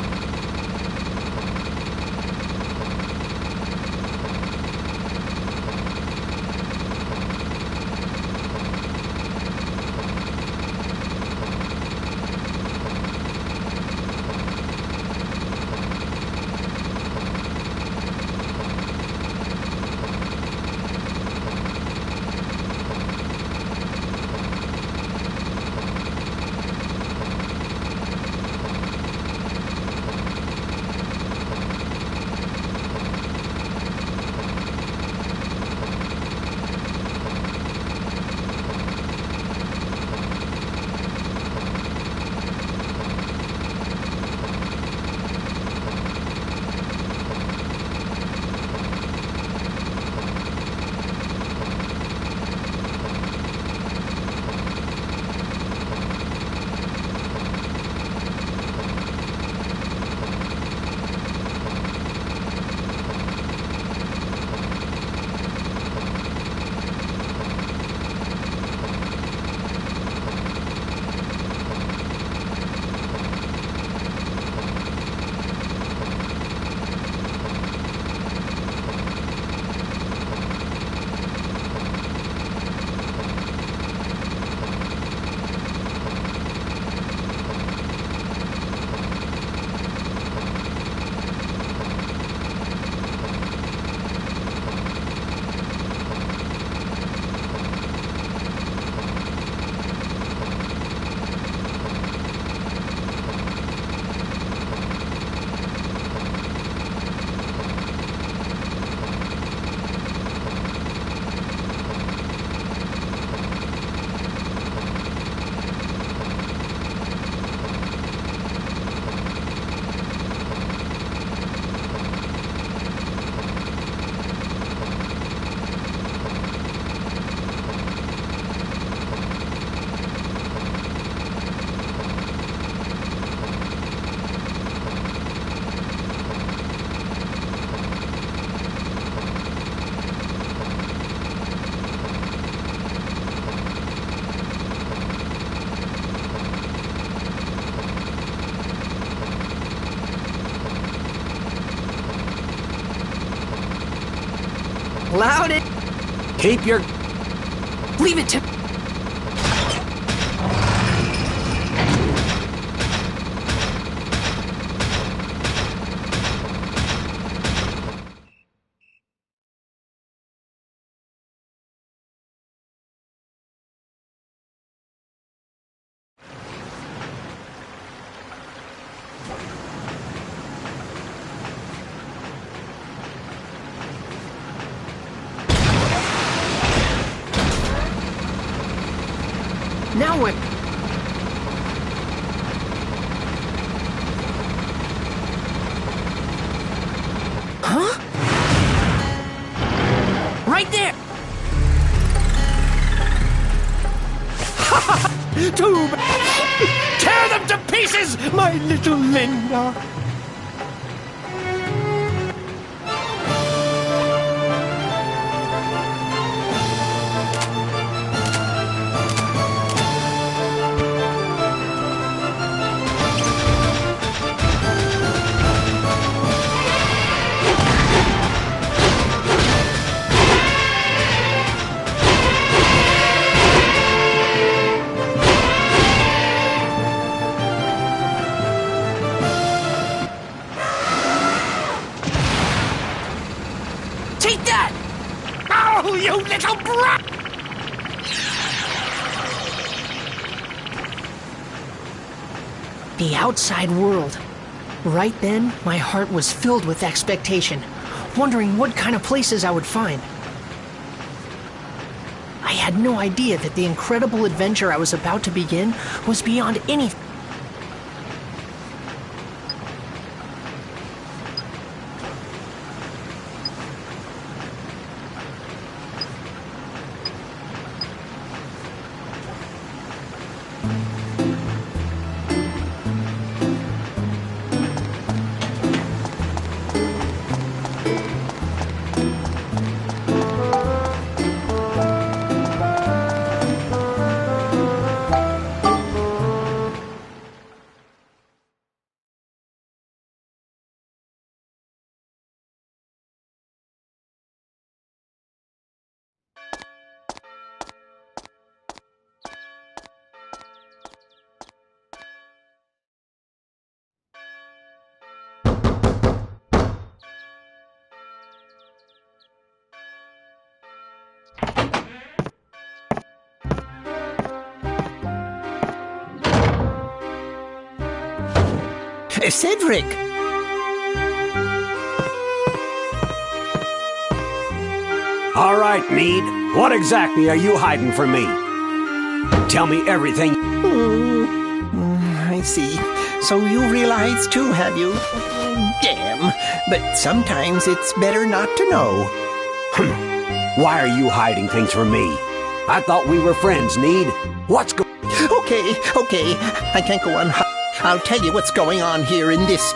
Cloud it! Keep your... Leave it to... Now what? Huh? Right there! Too bad! Tear them to pieces, my little Linda! Take that! Oh, you little brat! The outside world. Right then, my heart was filled with expectation, wondering what kind of places I would find. I had no idea that the incredible adventure I was about to begin was beyond anything. Cedric! All right, Need. What exactly are you hiding from me? Tell me everything. I see. So you realize too, have you? Damn. But sometimes it's better not to know. Why are you hiding things from me? I thought we were friends, Need. What's going... Okay. I can't go on. I'll tell you what's going on here in this...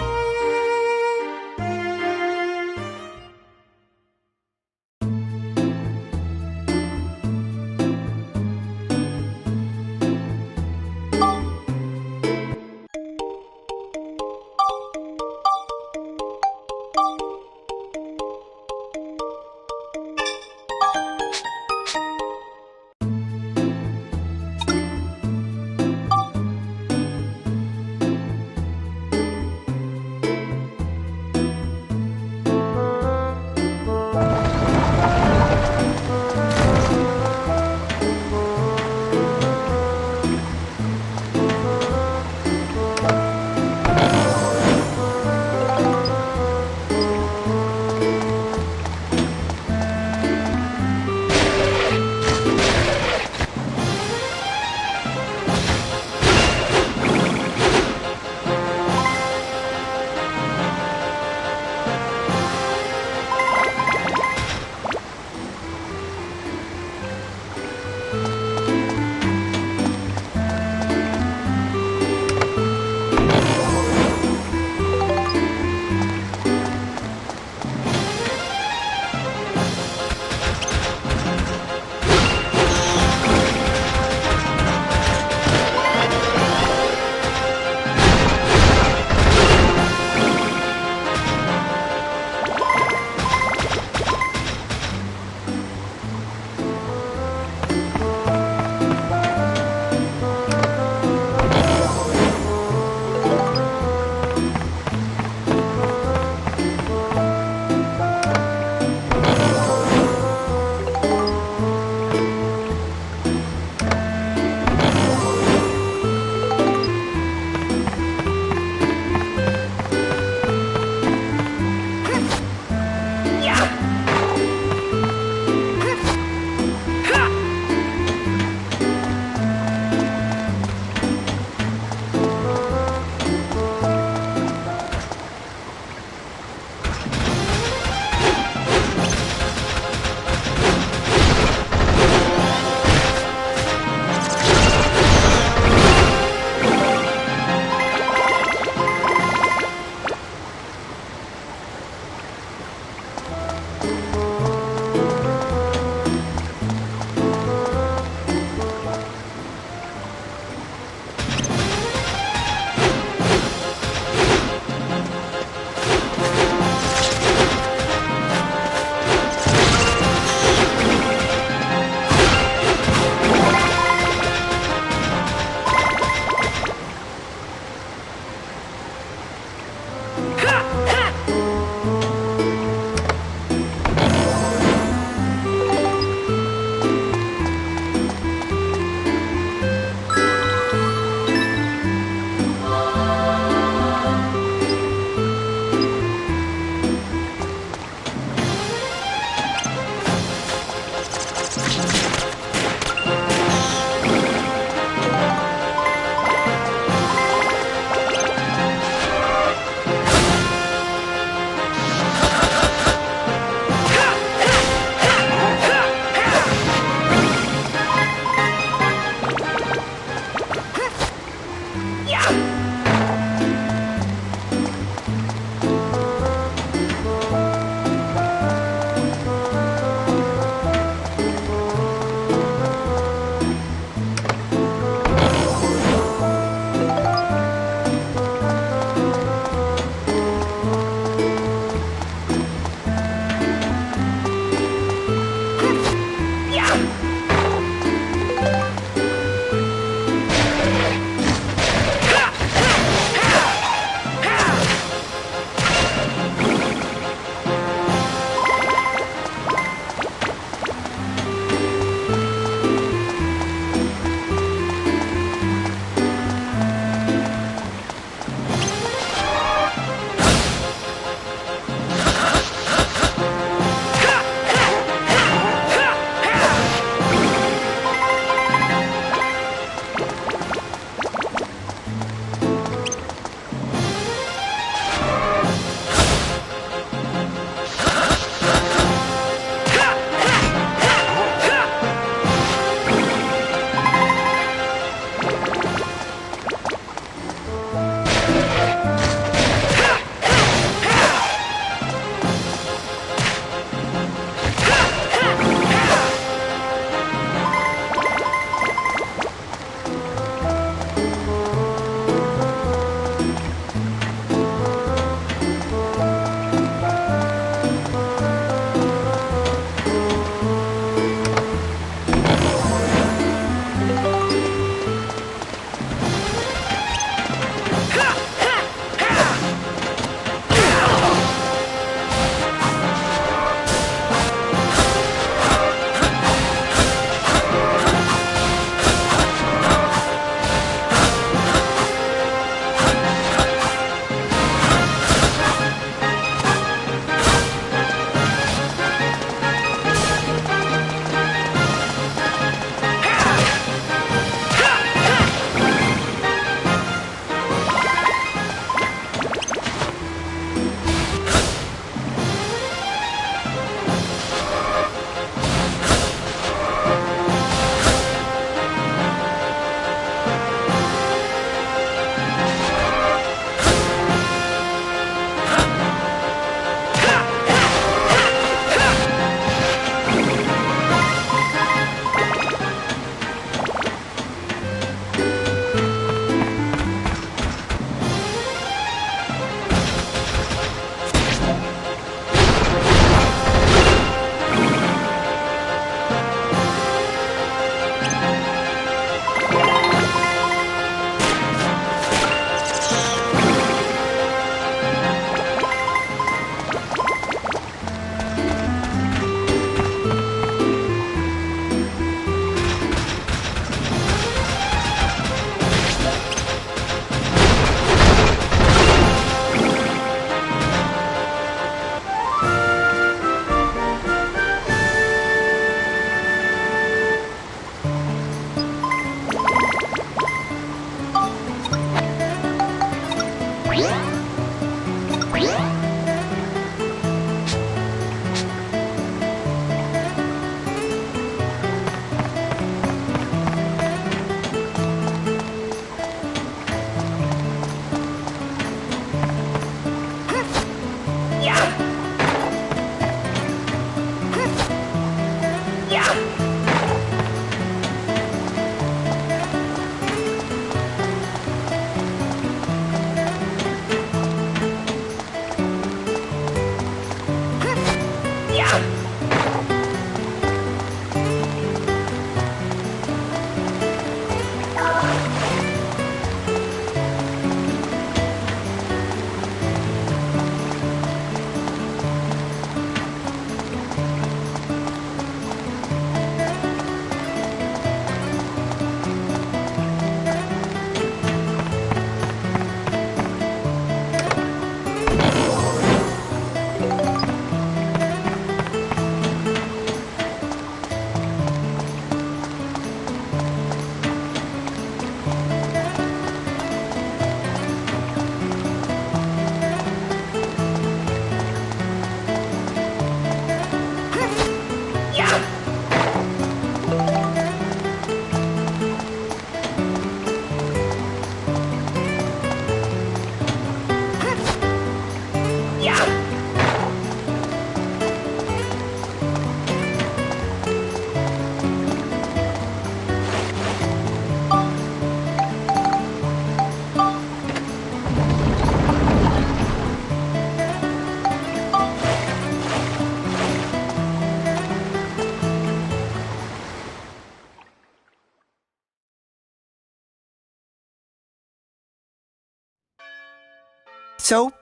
So,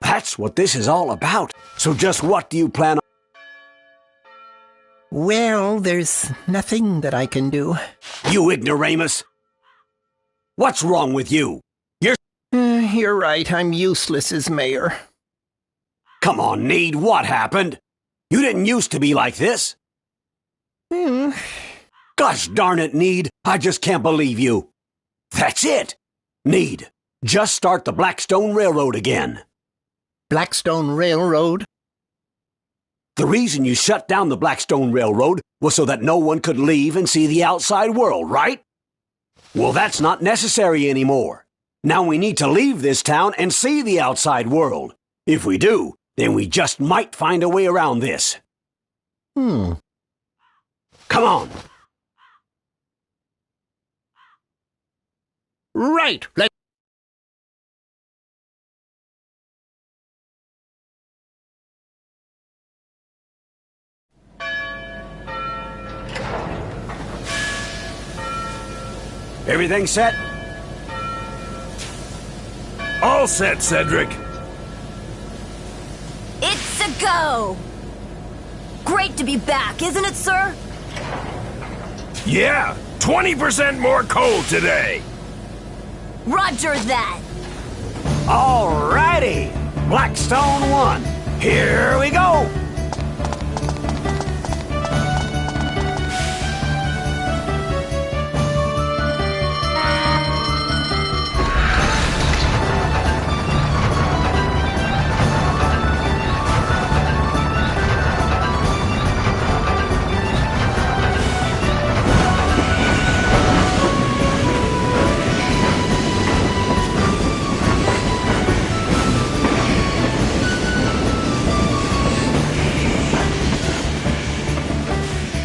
That's what this is all about. So just what do you plan on? well, there's nothing that I can do. You ignoramus! What's wrong with you? You're right, I'm useless as mayor. Come on, Need, what happened? You didn't used to be like this. Gosh darn it, Need, I just can't believe you. That's it! Need, just start the Blackstone Railroad again. Blackstone Railroad? The reason you shut down the Blackstone Railroad was so that no one could leave and see the outside world, right? Well, that's not necessary anymore. Now we need to leave this town and see the outside world. If we do, then we just might find a way around this. Come on. Right, let's... Everything set? All set, Cedric. It's a go! Great to be back, isn't it, sir? Yeah, 20% more coal today. Roger that! Alrighty! Blackstone 1. Here we go!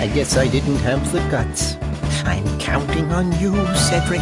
I guess I didn't have the guts. I'm counting on you, Cedric.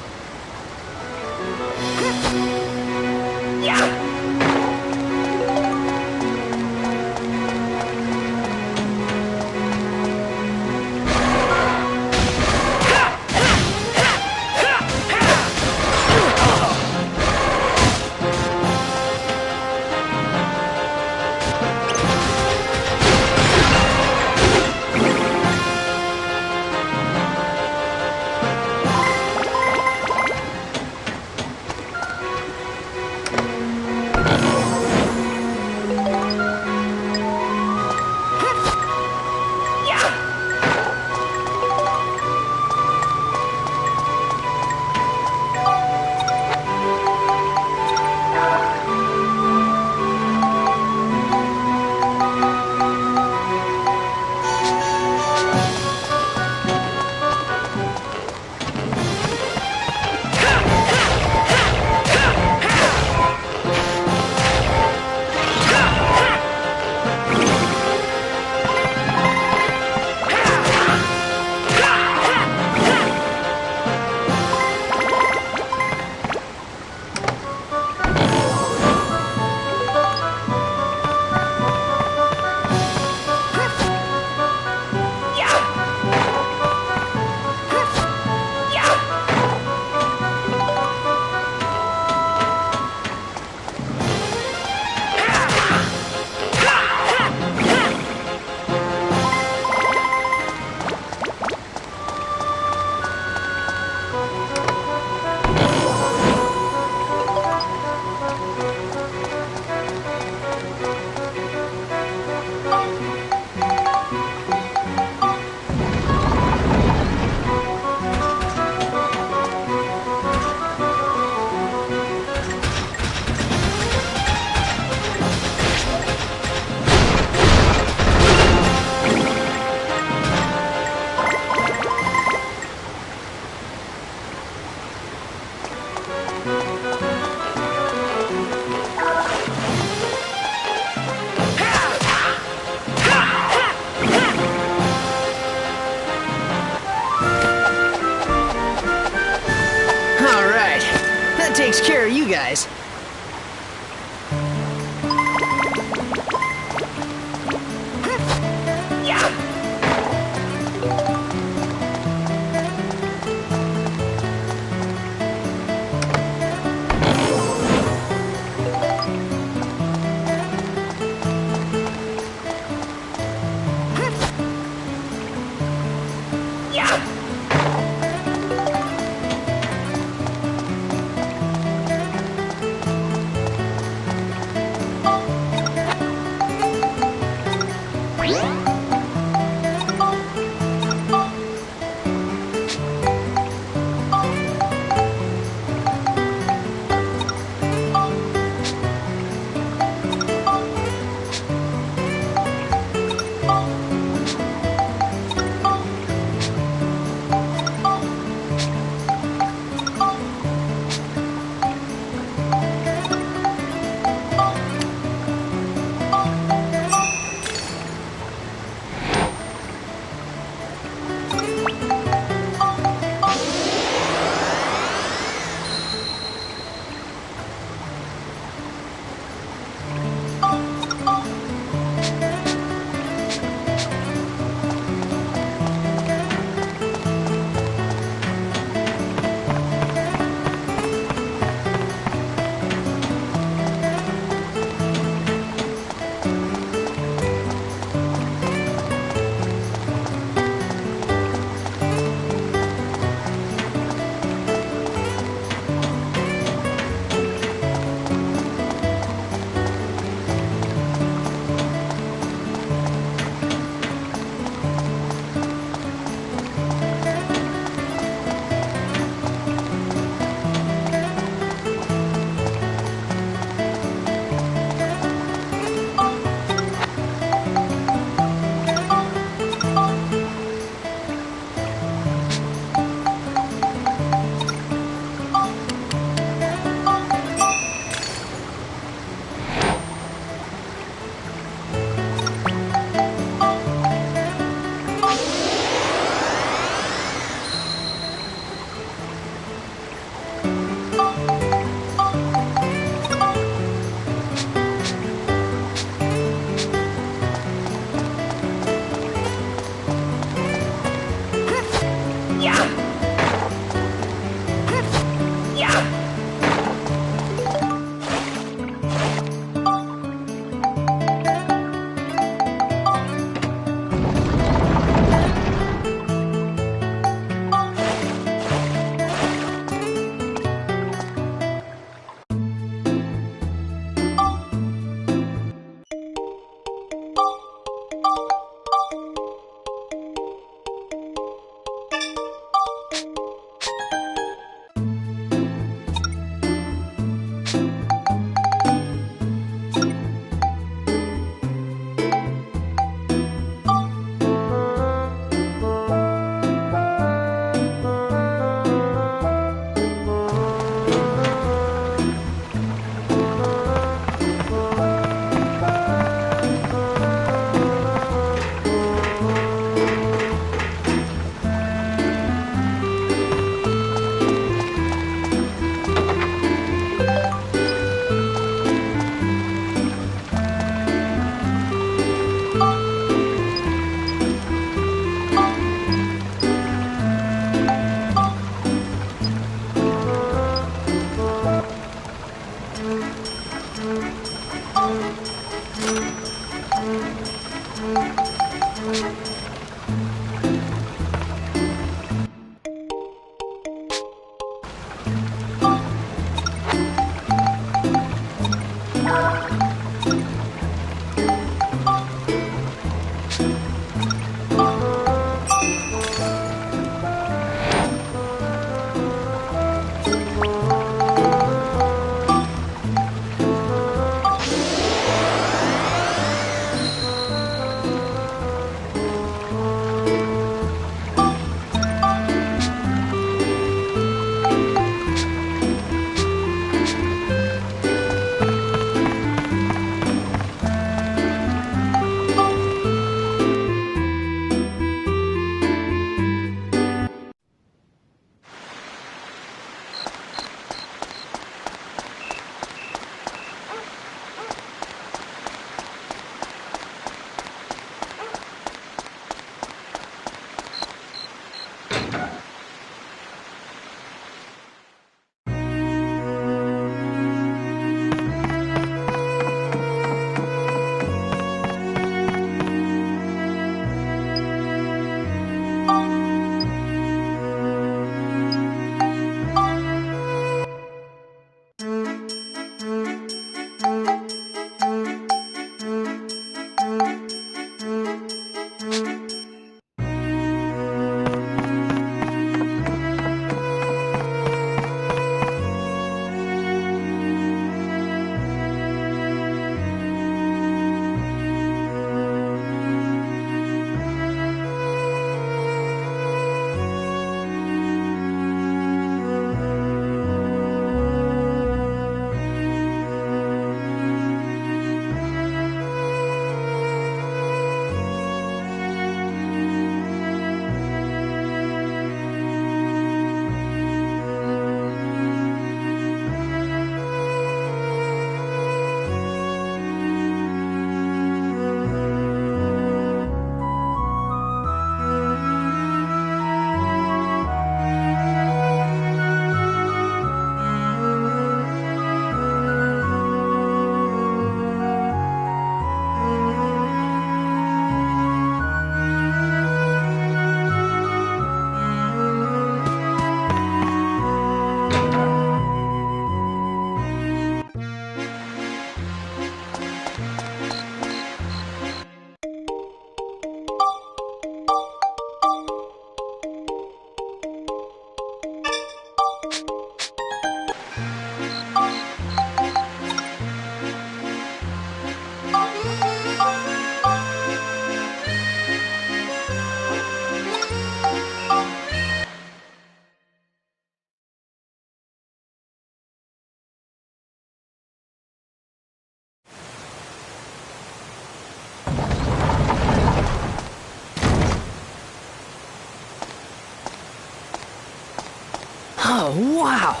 wow!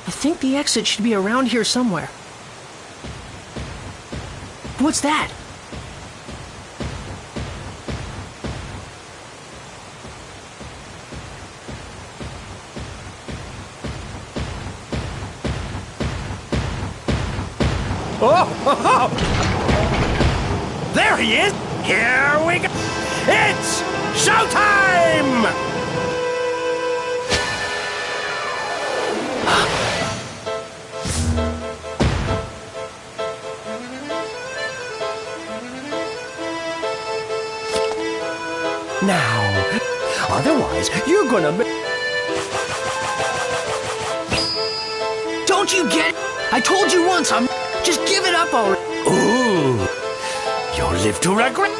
I think the exit should be around here somewhere. What's that? Oh! There he is! Here we go! It's showtime! Now, otherwise, you're gonna Don't you get it? I told you once, just give it up already. Ooh, you'll live to regret.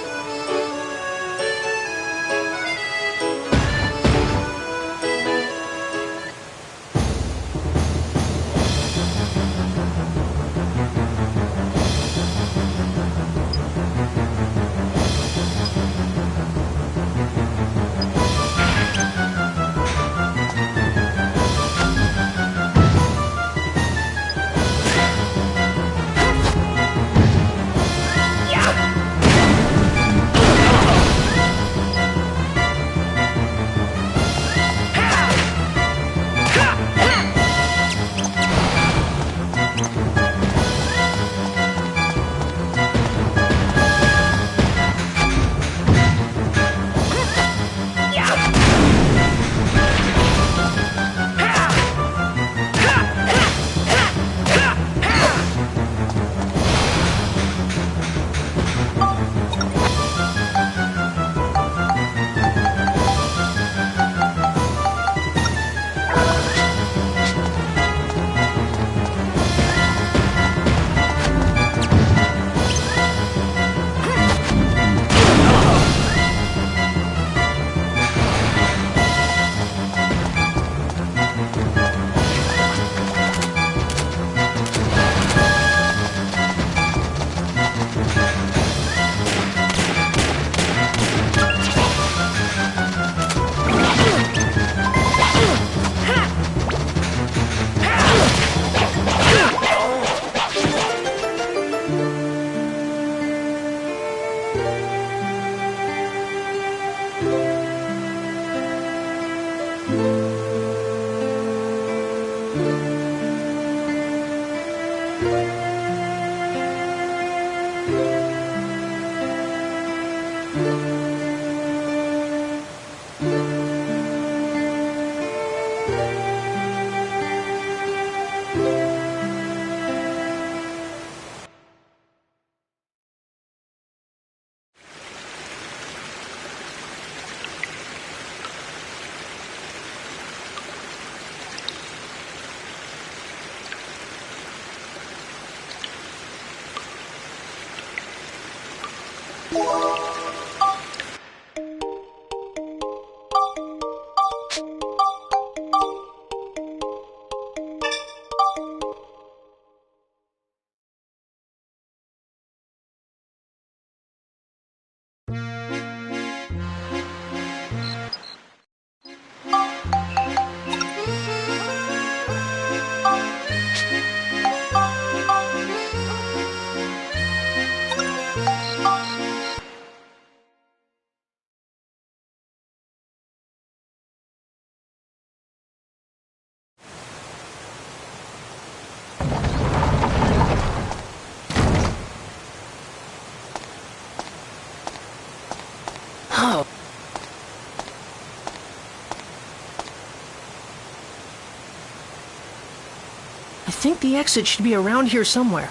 I think the exit should be around here somewhere.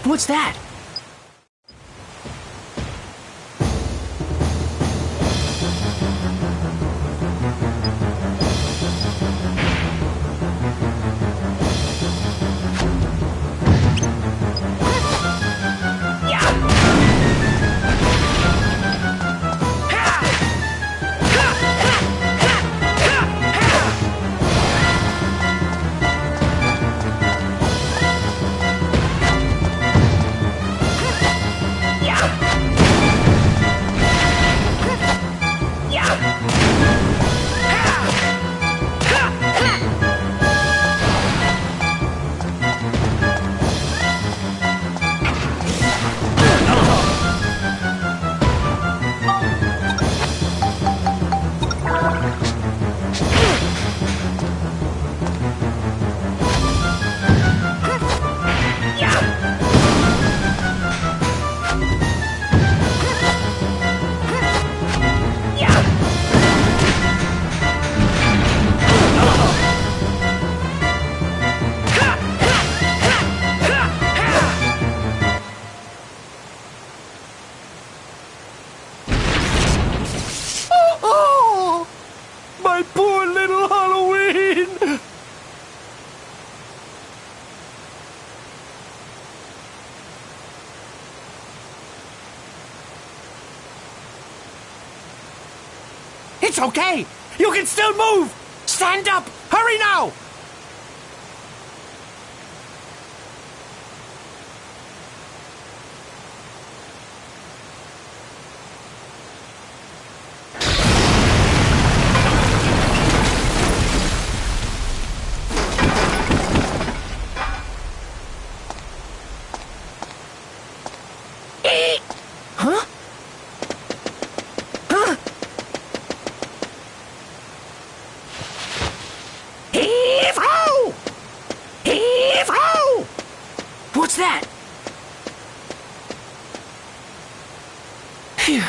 What's that? It's okay! You can still move! Stand up! Hurry now! Huh? Huh? Heave-ho! Heave-ho! What's that? Phew.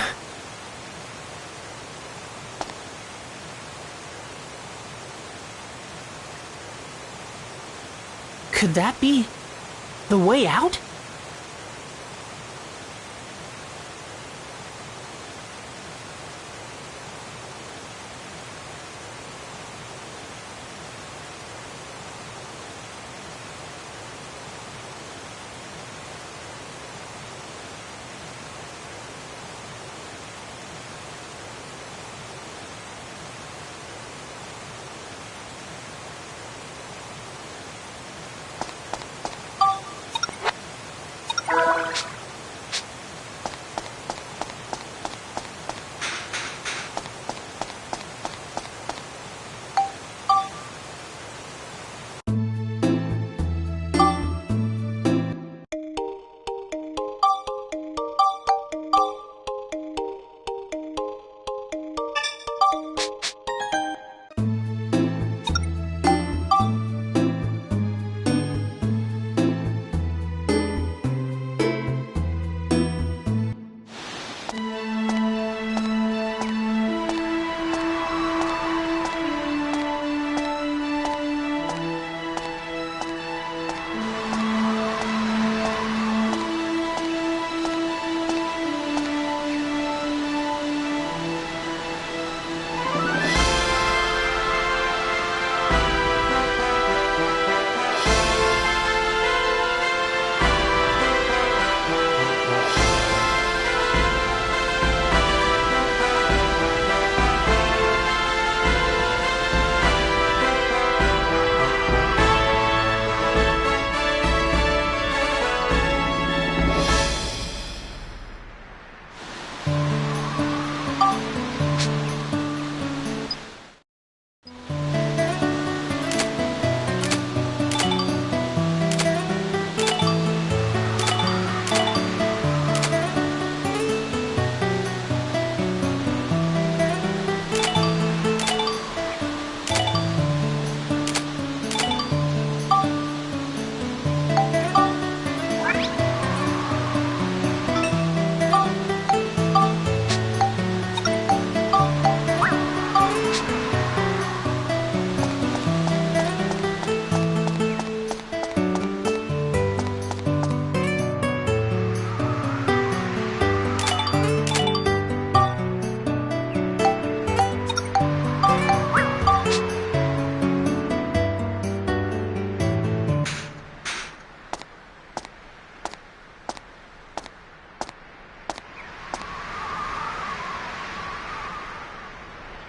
Could that be the way out?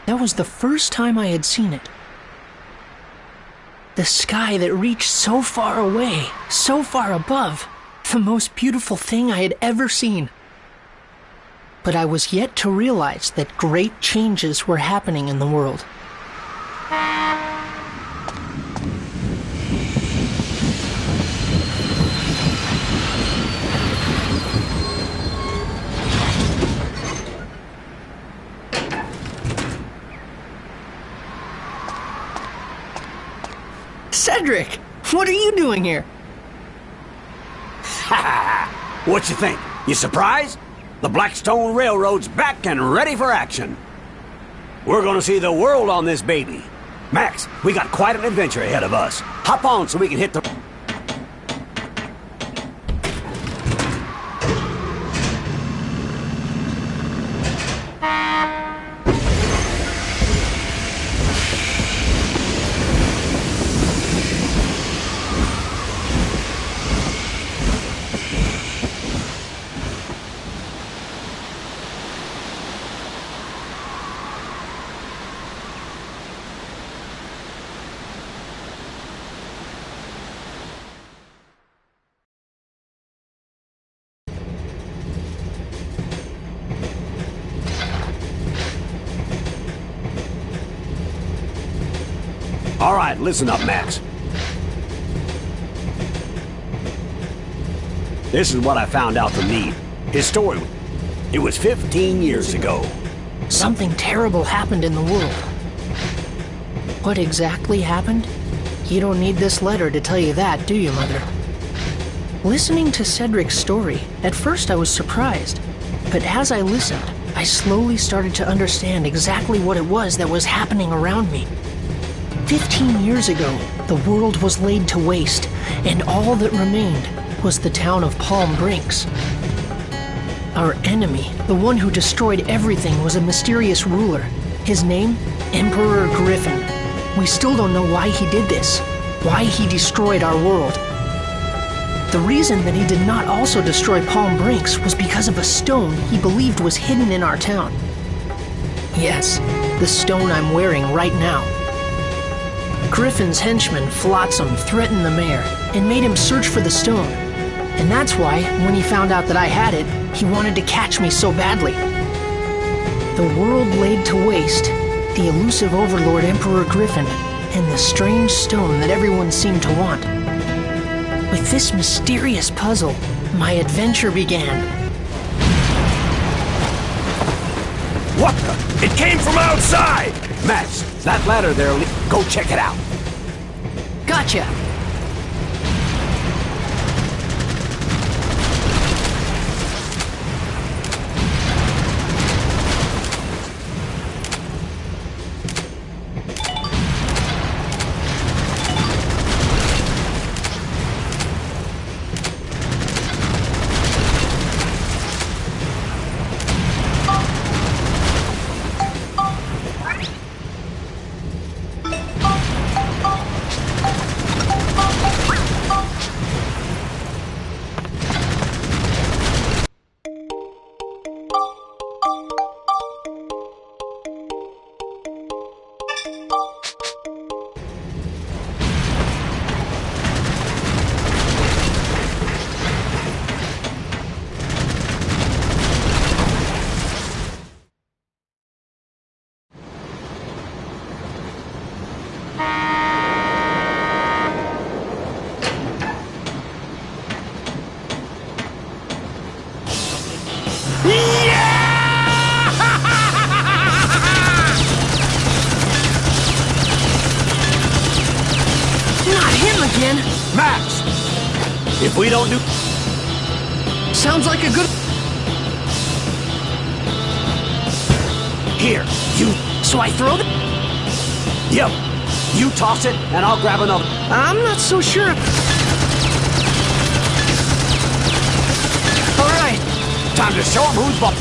That was the first time I had seen it. The sky that reached so far away, so far above, the most beautiful thing I had ever seen. But I was yet to realize that great changes were happening in the world. Cedric, what are you doing here? Ha ha! What you think? You surprised? The Blackstone Railroad's back and ready for action. We're gonna see the world on this baby. Max, we got quite an adventure ahead of us. Hop on so we can hit the... All right, listen up, Max. This is what I found out from Need. His story. It was 15 years ago. Something terrible happened in the world. What exactly happened? You don't need this letter to tell you that, do you, Mother? Listening to Cedric's story, at first I was surprised. But as I listened, I slowly started to understand exactly what it was that was happening around me. 15 years ago, the world was laid to waste, and all that remained was the town of Palm Brinks. Our enemy, the one who destroyed everything, was a mysterious ruler. His name? Emperor Griffin. We still don't know why he did this, why he destroyed our world. The reason that he did not also destroy Palm Brinks was because of a stone he believed was hidden in our town. Yes, the stone I'm wearing right now. Griffin's henchman, Flotsam, threatened the mayor and made him search for the stone. And that's why, when he found out that I had it, he wanted to catch me so badly. The world laid to waste, the elusive overlord Emperor Griffin, and the strange stone that everyone seemed to want. With this mysterious puzzle, my adventure began. What the? It came from outside! Max, that ladder there, go check it out. Gotcha! Max! If we don't do... Sounds like a good... Here, you... So I throw the... Yep. You toss it, and I'll grab another. I'm not so sure. All right. Time to show 'em who's boss.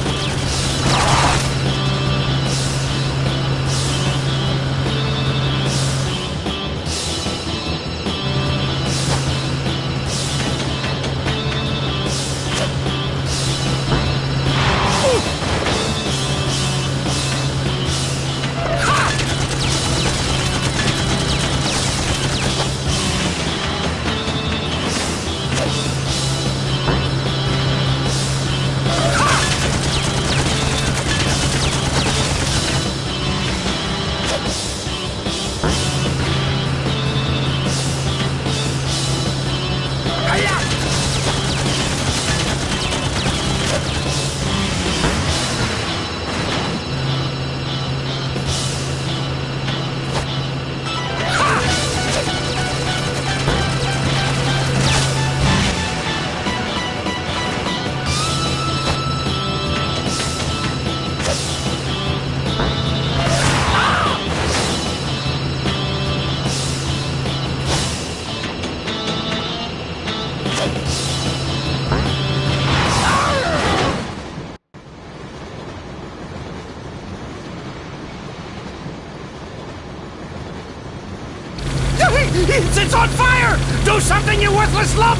It's on fire! Do something, you worthless lump!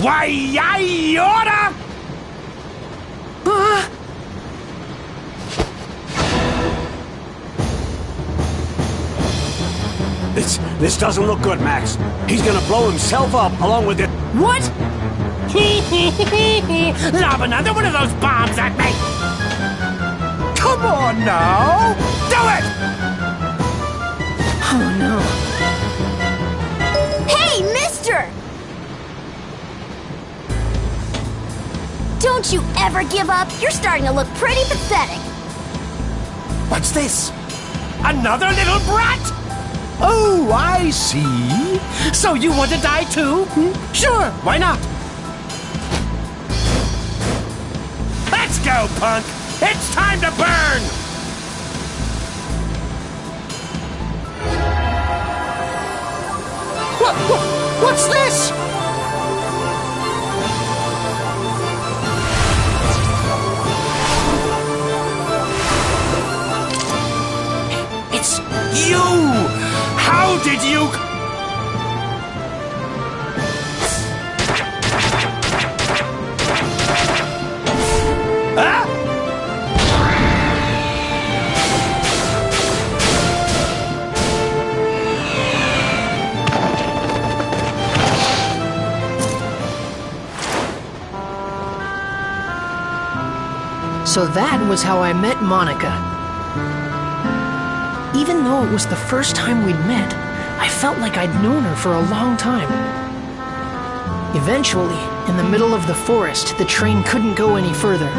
Why, I oughta! This doesn't look good, Max. He's gonna blow himself up along with it. What? Lob another one of those bombs at me! Come on now! Do it! Oh no. Hey, mister! Don't you ever give up? You're starting to look pretty pathetic. What's this? Another little brat? Oh, I see. So you want to die too? Sure, why not? Let's go, punk! It's time to burn! What's this? It's you! How did you... Huh? So that was how I met Monica. Even though it was the first time we'd met, I felt like I'd known her for a long time. Eventually, in the middle of the forest, the train couldn't go any further.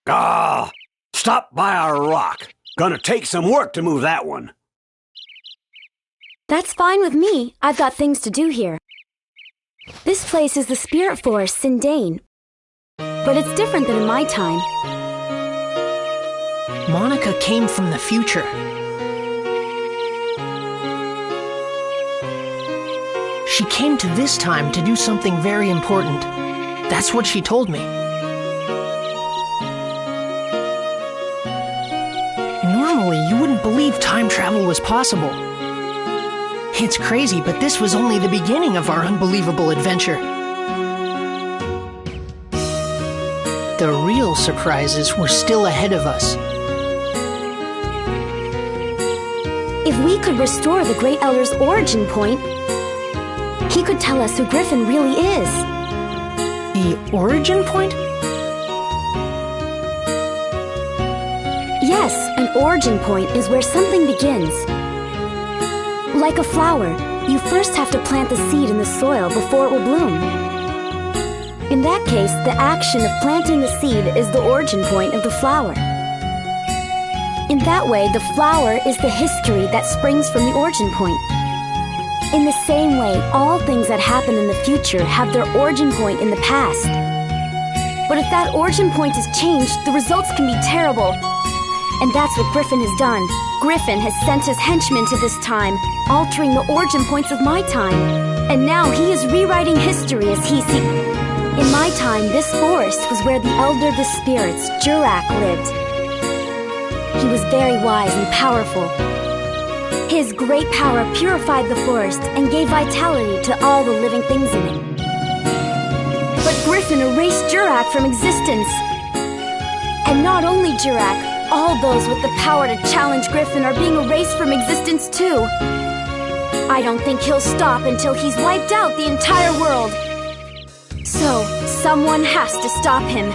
Ah, stop by our rock. Gonna take some work to move that one. That's fine with me. I've got things to do here. This place is the Spirit Forest, Sindane. But it's different than in my time. Monica came from the future. She came to this time to do something very important. That's what she told me. Normally, you wouldn't believe time travel was possible. It's crazy, but this was only the beginning of our unbelievable adventure. The real surprises were still ahead of us. If we could restore the Great Elder's origin point, he could tell us who Griffin really is. The origin point? Yes, an origin point is where something begins. Like a flower, you first have to plant the seed in the soil before it will bloom. In that case, the action of planting the seed is the origin point of the flower. In that way, the flower is the history that springs from the origin point. In the same way, all things that happen in the future have their origin point in the past. But if that origin point is changed, the results can be terrible. And that's what Griffin has done. Griffin has sent his henchmen to this time, altering the origin points of my time. And now he is rewriting history as he sees. In my time, this forest was where the Elder of the Spirits, Jurak, lived. He was very wise and powerful. His great power purified the forest and gave vitality to all the living things in it. But Griffin erased Jurak from existence. And not only Jurak, all those with the power to challenge Griffin are being erased from existence too. I don't think he'll stop until he's wiped out the entire world. So, someone has to stop him.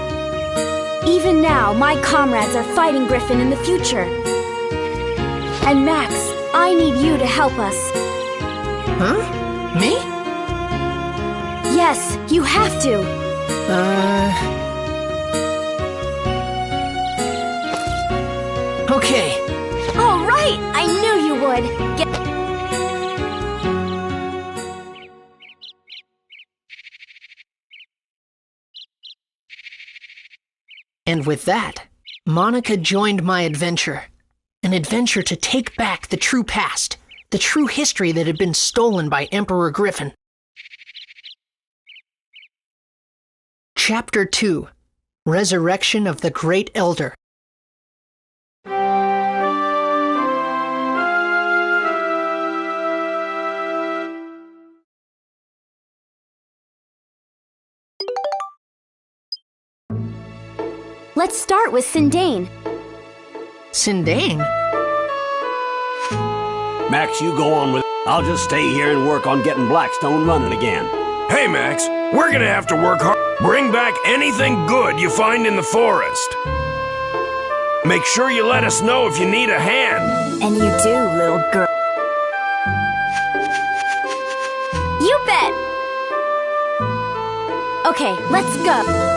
Even now, my comrades are fighting Griffin in the future. And Max, I need you to help us. Huh? Me? Yes, you have to. Okay. All right, I knew you would. And with that, Monica joined my adventure. An adventure to take back the true past the true history that had been stolen by Emperor Griffin. Chapter 2: Resurrection of the Great Elder. Let's start with Sindane. Sindane? Max, you go on with it. I'll just stay here and work on getting Blackstone running again. Hey, Max, we're gonna have to work hard. Bring back anything good you find in the forest. Make sure you let us know if you need a hand. And you do, little girl. You bet! Okay, let's go.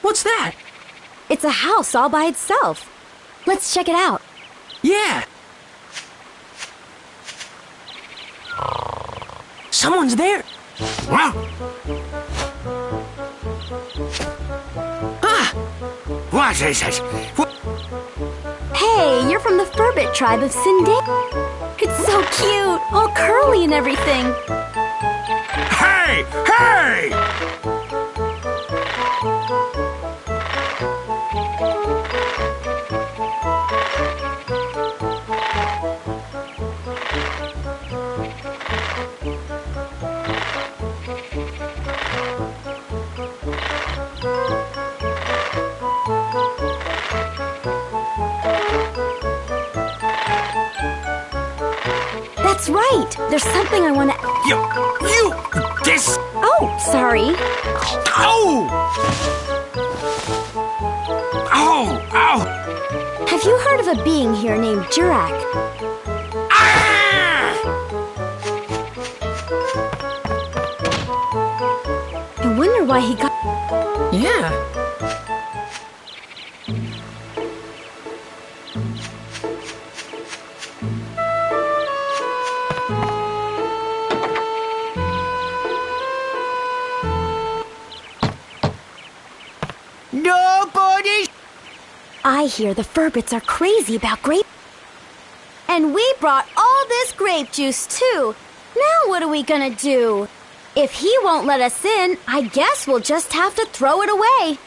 What's that? It's a house all by itself. Let's check it out. Yeah. Someone's there. Huh? Ah! What is it? Hey, you're from the Furbit tribe of Sindane. It's so cute, all curly and everything. Hey! Hey! That's right. There's something I want to... This... Oh, sorry. Ow! Ow! Ow! Have you heard of a being here named Jurak? Ah! I wonder why he got... Yeah. Nobody... I hear the Furbits are crazy about grape... And we brought all this grape juice, too. Now what are we gonna do? If he won't let us in, I guess we'll just have to throw it away.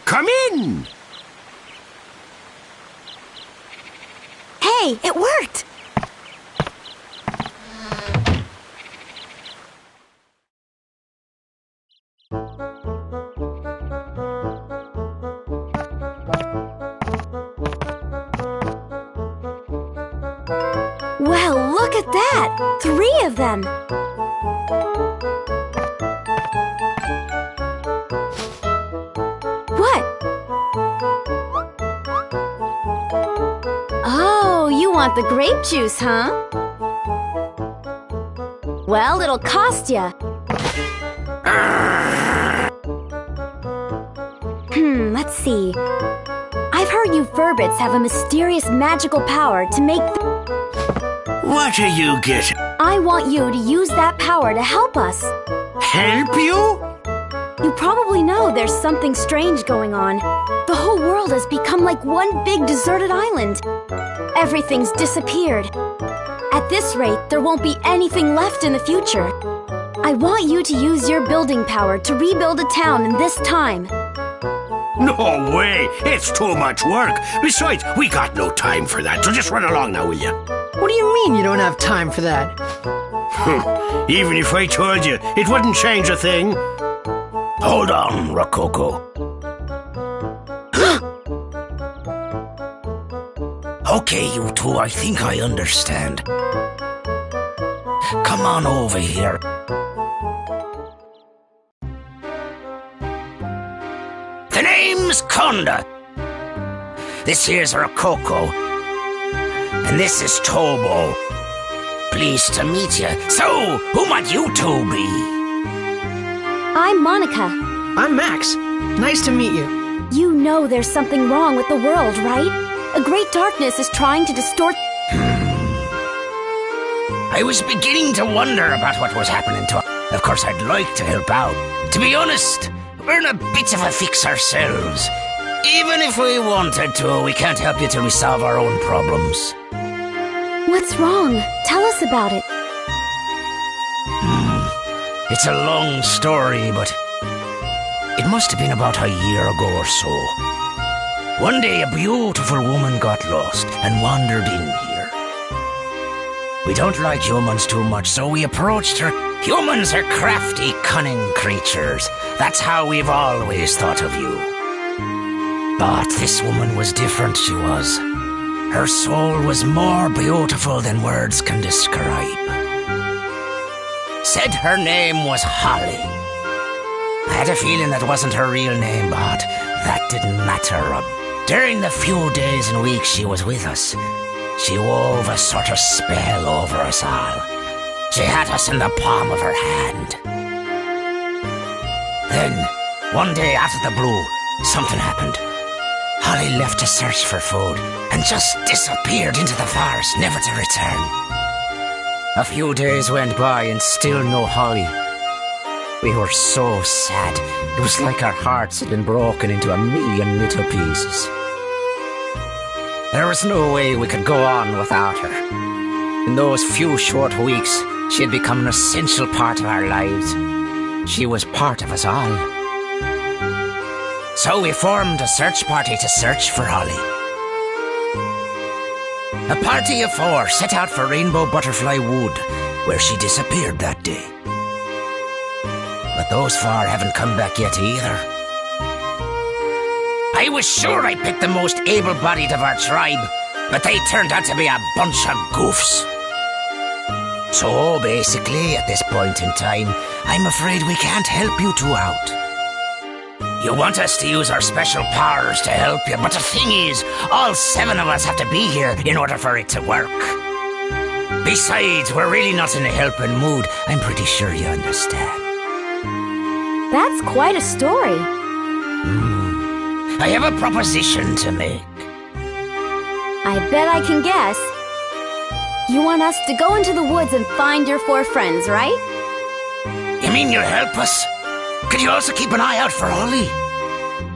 Come in! Hey, it worked! look at that! 3 of them! What? Oh, you want the grape juice, huh? Well, it'll cost ya. Let's see. I've heard you Furbits have a mysterious magical power to make... What are you getting? I want you to use that power to help us. Help you? You probably know there's something strange going on. The whole world has become like one big deserted island. Everything's disappeared. At this rate, there won't be anything left in the future. I want you to use your building power to rebuild a town in this time. No way! It's too much work. Besides, we got no time for that, so just run along now, will you? What do you mean you don't have time for that? Even if I told you, it wouldn't change a thing. Hold on, Rococo. Okay, you two, I think I understand. Come on over here. The name's Conda. This here's Rococo. And this is Tobo. Pleased to meet you. So, who might you two be? I'm Monica. I'm Max. Nice to meet you. You know there's something wrong with the world, right? A great darkness is trying to distort... I was beginning to wonder about what was happening to us. Of course, I'd like to help out. To be honest, we're in a bit of a fix ourselves. Even if we wanted to, we can't help you till we solve our own problems. What's wrong? Tell us about it. It's a long story, but it must have been about a year ago or so. One day, a beautiful woman got lost and wandered in here. We don't like humans too much, so we approached her. Humans are crafty, cunning creatures. That's how we've always thought of you. But this woman was different, she was. Her soul was more beautiful than words can describe. Said her name was Holly. I had a feeling that wasn't her real name, but that didn't matter. During the few days and weeks she was with us, she wove a sort of spell over us all. She had us in the palm of her hand. Then, one day out of the blue, something happened. Holly left to search for food and just disappeared into the forest, never to return. A few days went by and still no Holly. We were so sad. It was like our hearts had been broken into a million little pieces. There was no way we could go on without her. In those few short weeks, she had become an essential part of our lives. She was part of us all. So we formed a search party to search for Holly. A party of 4 set out for Rainbow Butterfly Wood, where she disappeared that day. But those 4 haven't come back yet either. I was sure I picked the most able-bodied of our tribe, but they turned out to be a bunch of goofs. So, basically, at this point in time, I'm afraid we can't help you two out. You want us to use our special powers to help you, but the thing is, all 7 of us have to be here in order for it to work. Besides, we're really not in a helping mood. I'm pretty sure you understand. That's quite a story. I have a proposition to make. I bet I can guess. You want us to go into the woods and find your 4 friends, right? You mean you'll help us? Could you also keep an eye out for Holly?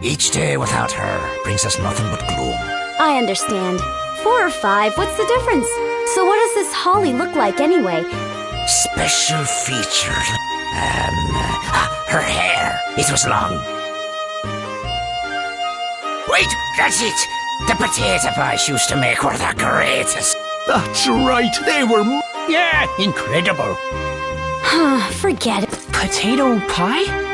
Each day without her brings us nothing but gloom. I understand. 4 or 5, what's the difference? So what does this Holly look like anyway? Special features. Her hair. It was long. Wait, that's it! The potato pies used to make were the greatest. That's right, they were... Yeah, incredible. Forget it. Potato pie?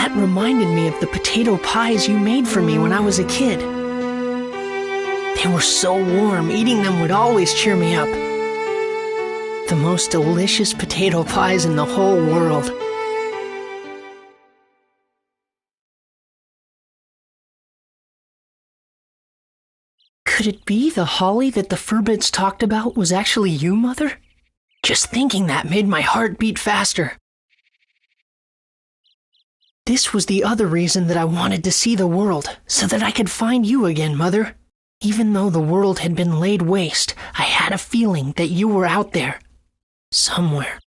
That reminded me of the potato pies you made for me when I was a kid. They were so warm, eating them would always cheer me up. The most delicious potato pies in the whole world. Could it be the Holly that the Furbits talked about was actually you, Mother? Just thinking that made my heart beat faster. This was the other reason that I wanted to see the world, so that I could find you again, Mother. Even though the world had been laid waste, I had a feeling that you were out there. Somewhere.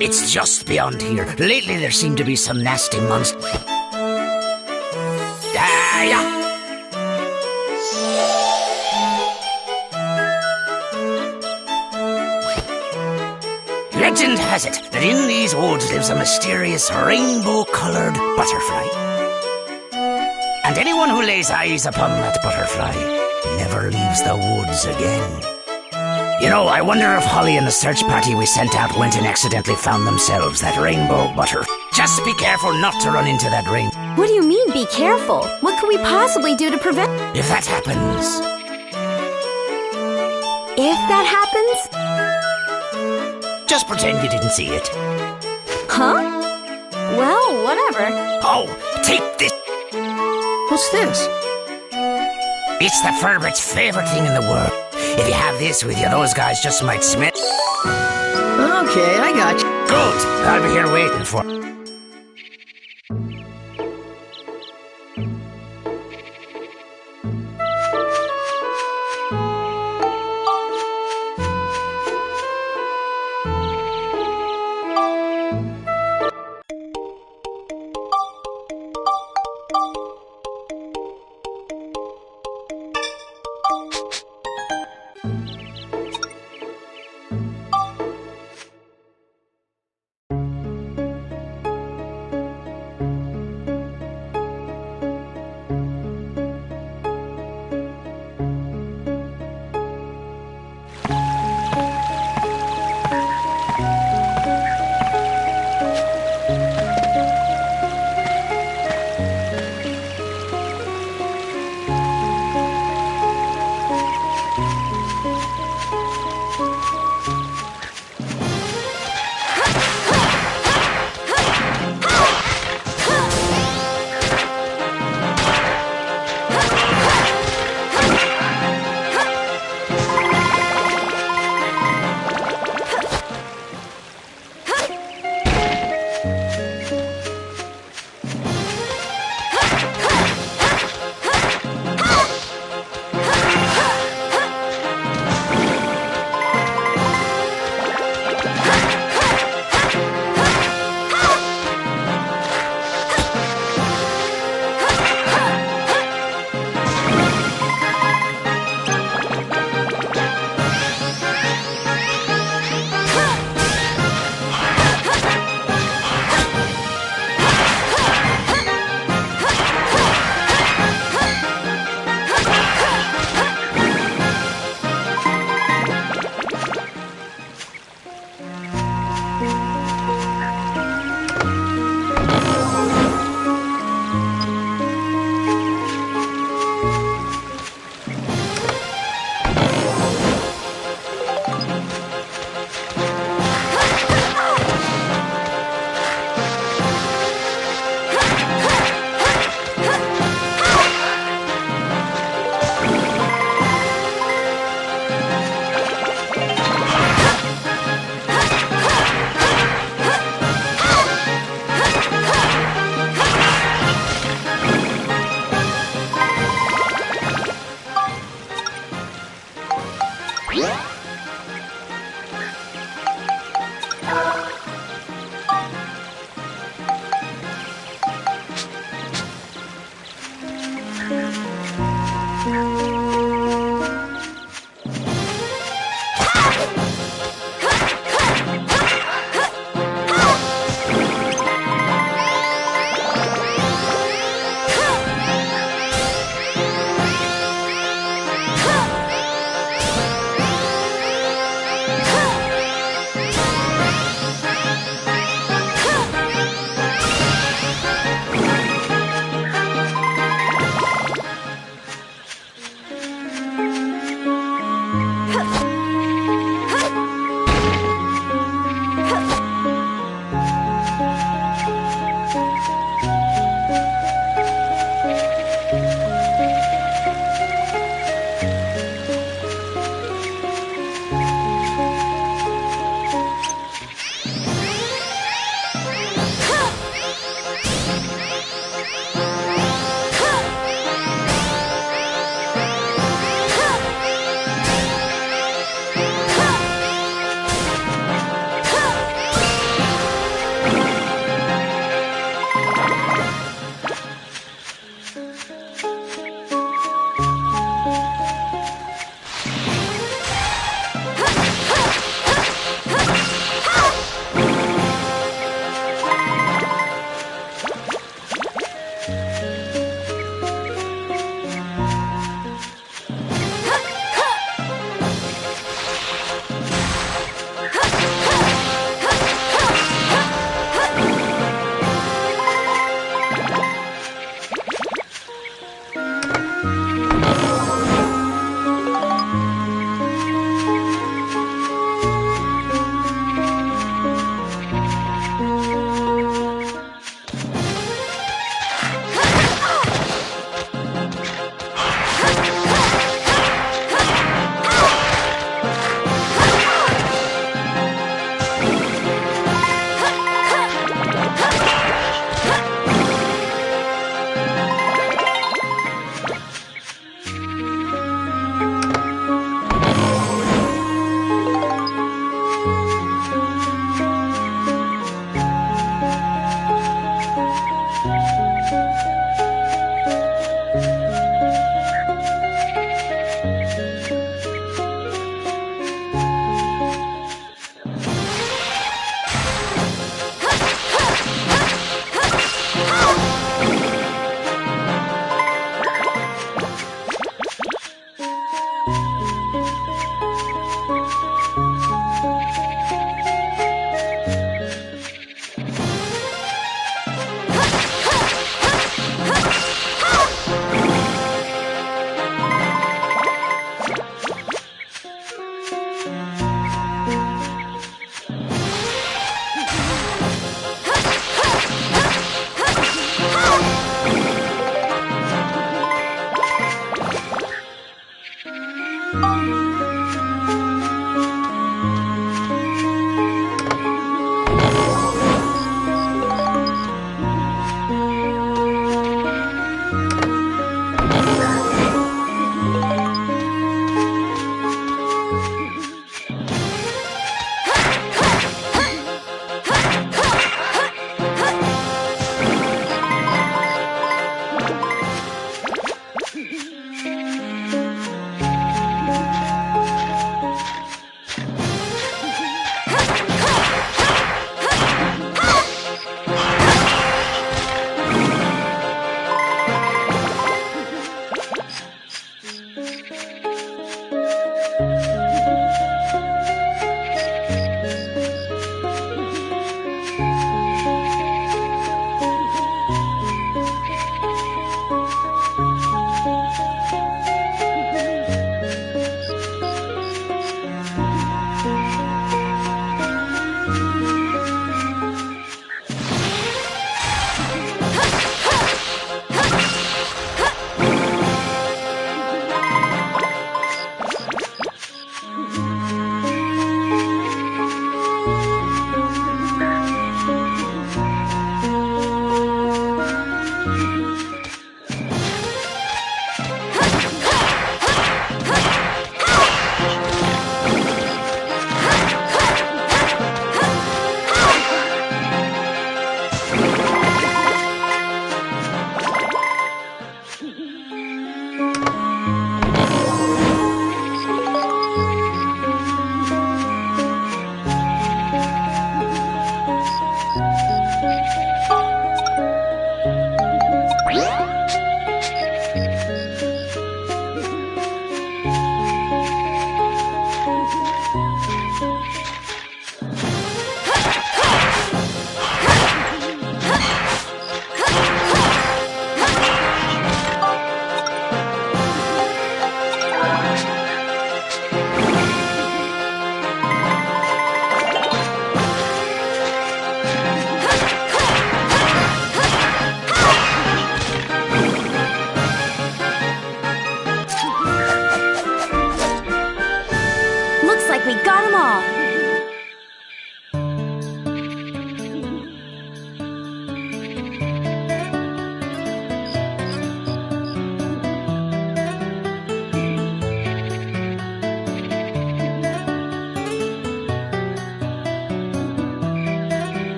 It's just beyond here. Lately there seem to be some nasty monsters. Yeah. Legend has it that in these woods lives a mysterious rainbow-colored butterfly. And anyone who lays eyes upon that butterfly never leaves the woods again. You know, I wonder if Holly and the search party we sent out went and accidentally found themselves that rainbow butter. Just be careful not to run into that rain. What do you mean, be careful? What could we possibly do to prevent... If that happens... If that happens? Just pretend you didn't see it. Huh? Well, whatever. Oh, take this. What's this? It's the Furbits' favorite thing in the world. If you have this with you, those guys just might smell. Okay, I got you. Good. I'll be here waiting for...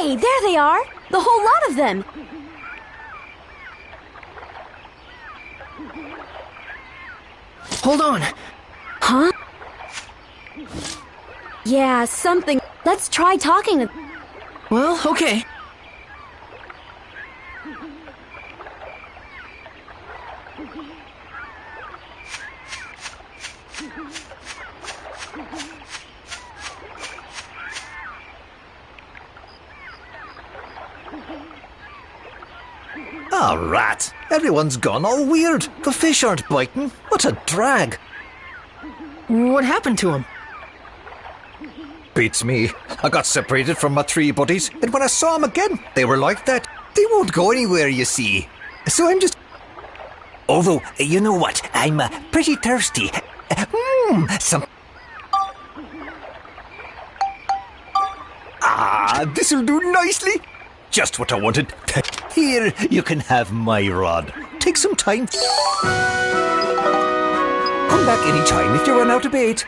Hey, there they are! The whole lot of them! Hold on. Huh? Yeah, something. Let's try talking to... Well, okay. Ah, rat. Everyone's gone all weird. The fish aren't biting. What a drag. What happened to him? Beats me. I got separated from my three buddies, and when I saw them again, they were like that. They won't go anywhere, you see. So I'm just... Although, you know what? I'm pretty thirsty. Some... Ah, this'll do nicely. Just what I wanted. Here, you can have my rod. Take some time. Come back any time if you run out of bait.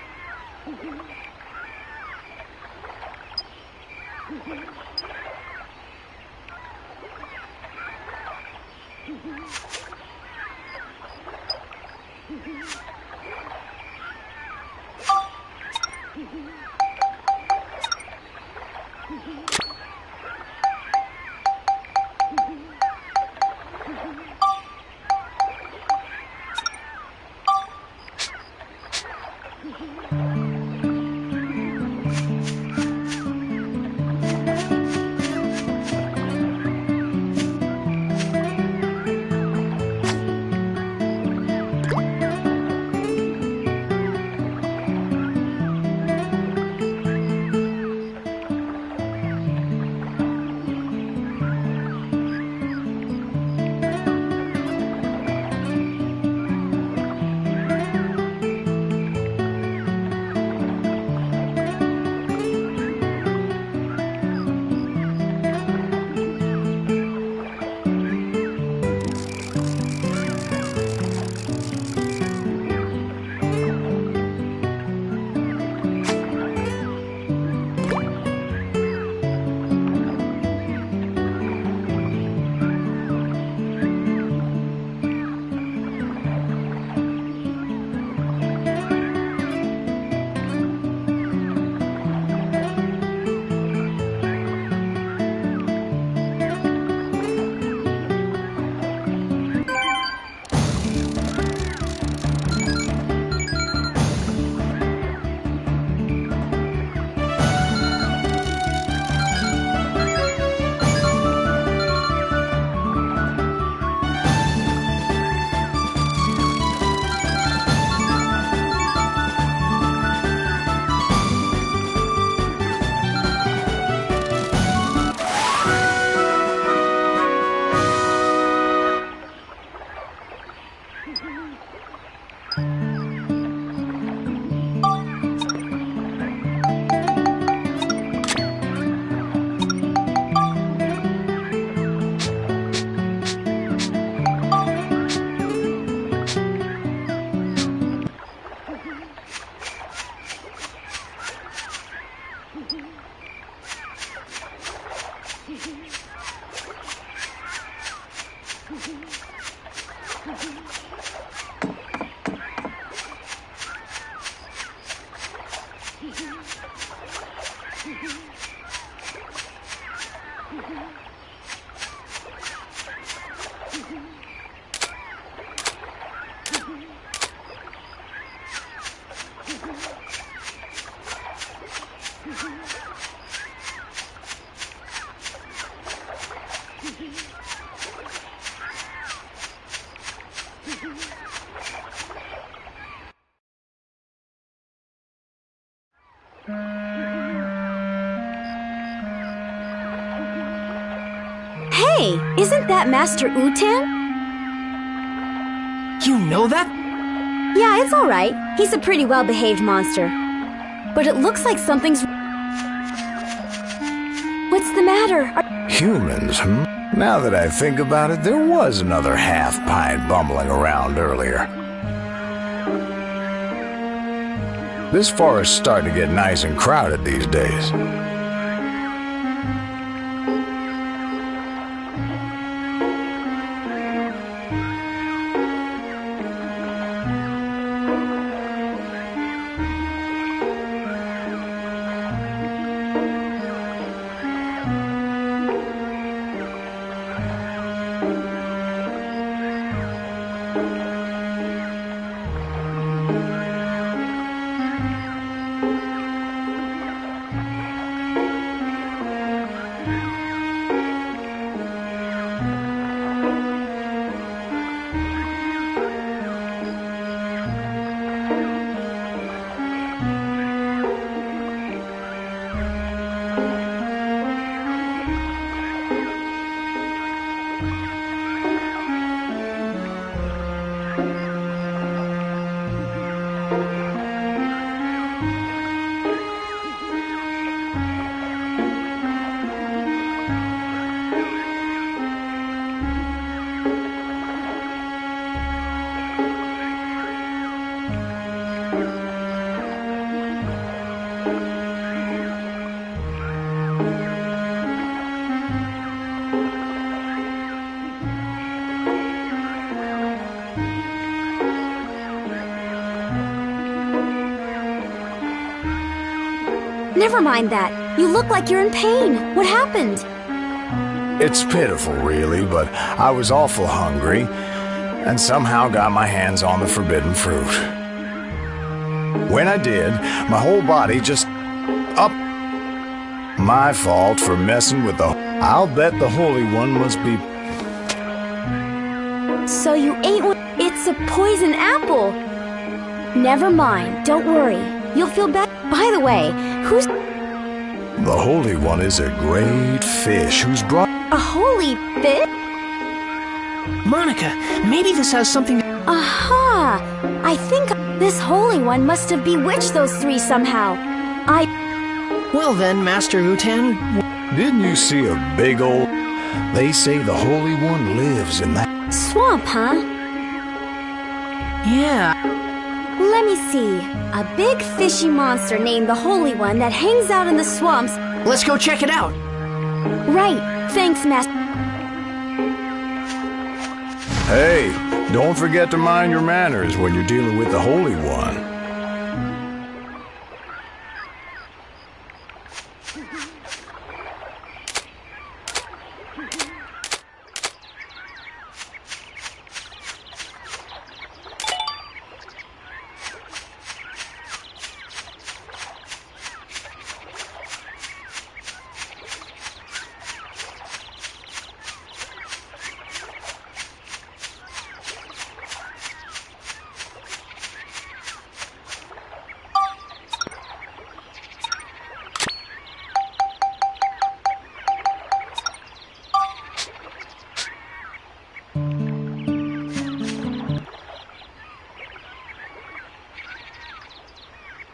Hey, isn't that Master Utan? You know that? Yeah, it's alright. He's a pretty well-behaved monster. But it looks like something's... What's the matter? Humans, Now that I think about it, there was another half-pint bumbling around earlier. This forest's starting to get nice and crowded these days. Never mind that. You look like you're in pain. What happened? It's pitiful, really, but I was awful hungry and somehow got my hands on the forbidden fruit. When I did, my whole body just up. My fault for messing with the... I'll bet the Holy One must be... So you ate one? It's a poison apple. Never mind. Don't worry. You'll feel better. By the way, who's... The Holy One is a great fish who's brought... A holy fish? Monica, maybe this has something... Aha! I think this Holy One must have bewitched those three somehow. Well then, Master Utan... Didn't you see a big old... They say the Holy One lives in that... Swamp, huh? Yeah. Let me see. A big fishy monster named the Holy One that hangs out in the swamps. Let's go check it out. Right. Thanks, Master. Hey, don't forget to mind your manners when you're dealing with the Holy One.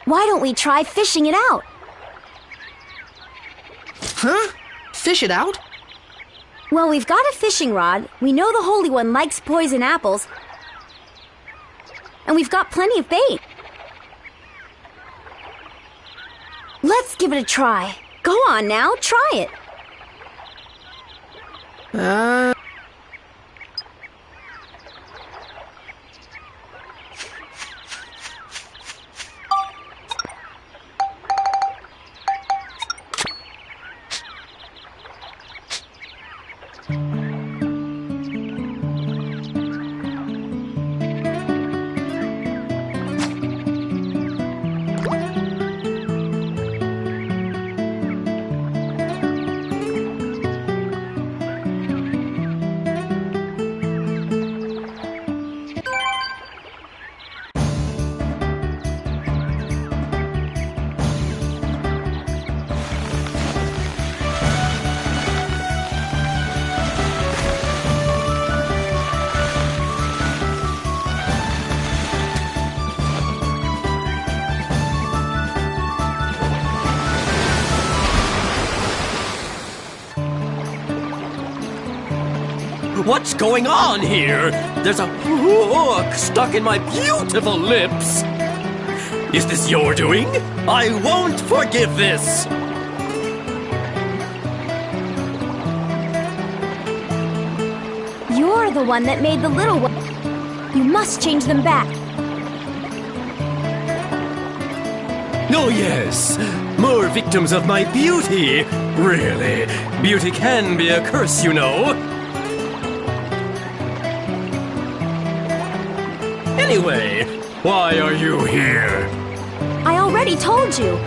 Why don't we try fishing it out? Huh? Fish it out? Well, we've got a fishing rod. We know the Holy One likes poison apples. And we've got plenty of bait. Let's give it a try. Go on now, try it. What's going on here? There's a hook stuck in my beautiful lips. Is this your doing? I won't forgive this. You're the one that made the little one. You must change them back. Oh, yes. More victims of my beauty. Really, beauty can be a curse, you know. Anyway, why are you here? I already told you.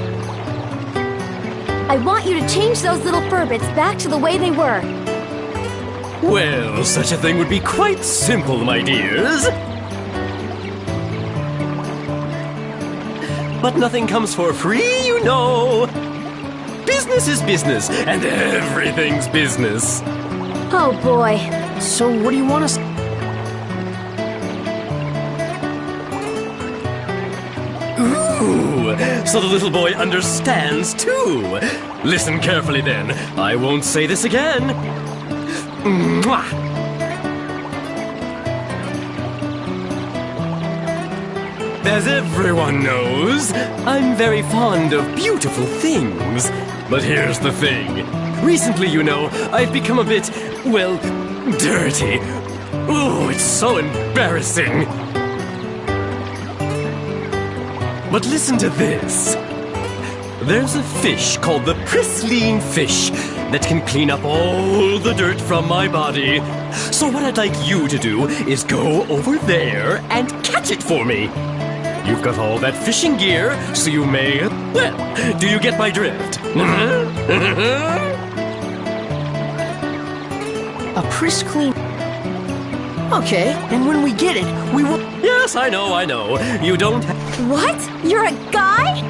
I want you to change those little furbits back to the way they were. Well, such a thing would be quite simple, my dears. But nothing comes for free, you know. Business is business, and everything's business. Oh, boy. So what do you want us... Ooh, so the little boy understands, too. Listen carefully, then. I won't say this again. Mwah! As everyone knows, I'm very fond of beautiful things. But here's the thing. Recently, you know, I've become a bit, well, dirty. Ooh, it's so embarrassing. But listen to this. there's a fish called the Pristine Fish that can clean up all the dirt from my body. So what I'd like you to do is go over there and catch it for me. You've got all that fishing gear, so you may... Well, do you get my drift? A pristine... Okay, and when we get it, we will... Yes, I know. You don't... What? You're a guy?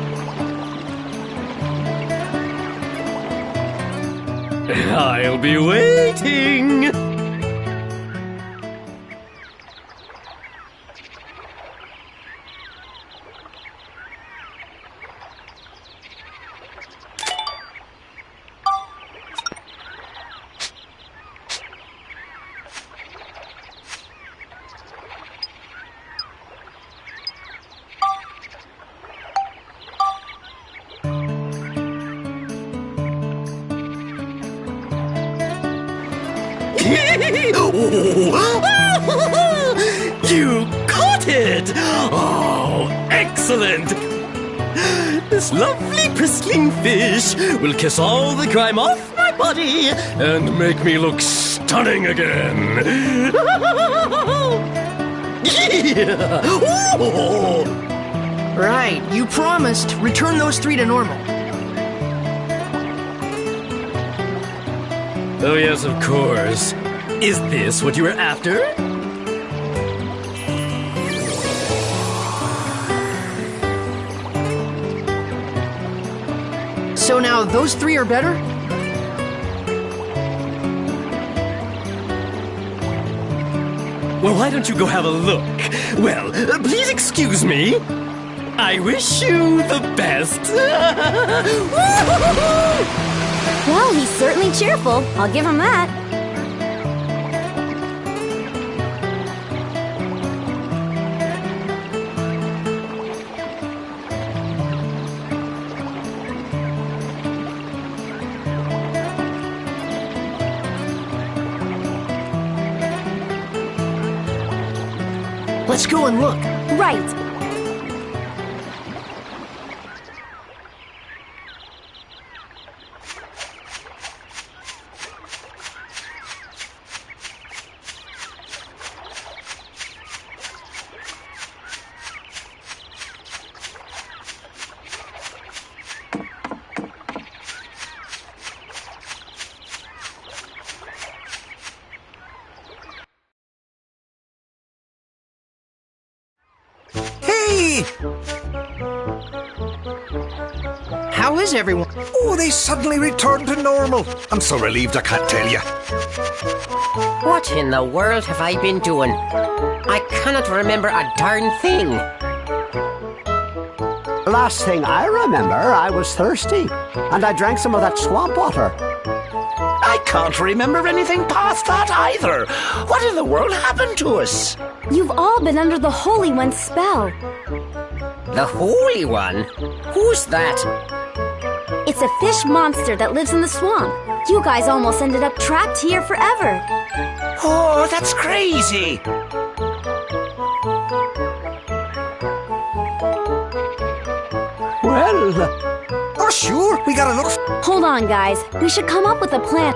I'll be waiting. You caught it! Oh, excellent! This lovely pristine fish will kiss all the grime off my body and make me look stunning again. Yeah! Oh. Right, you promised. Return those 3 to normal. Oh, yes, of course. Is this what you were after? So now those 3 are better? Well, why don't you go have a look? Well, please excuse me. I wish you the best. Well, he's certainly cheerful. I'll give him that. Let's go and look. Right. How is everyone? Oh, they suddenly returned to normal. I'm so relieved I can't tell you. What in the world have I been doing? I cannot remember a darn thing. Last thing I remember, I was thirsty, and I drank some of that swamp water. I can't remember anything past that either. What in the world happened to us? You've all been under the Holy One's spell. The Holy One? Who's that? It's a fish monster that lives in the swamp. You guys almost ended up trapped here forever. Oh, that's crazy. Well... Oh, sure, we gotta look... Hold on, guys. We should come up with a plan.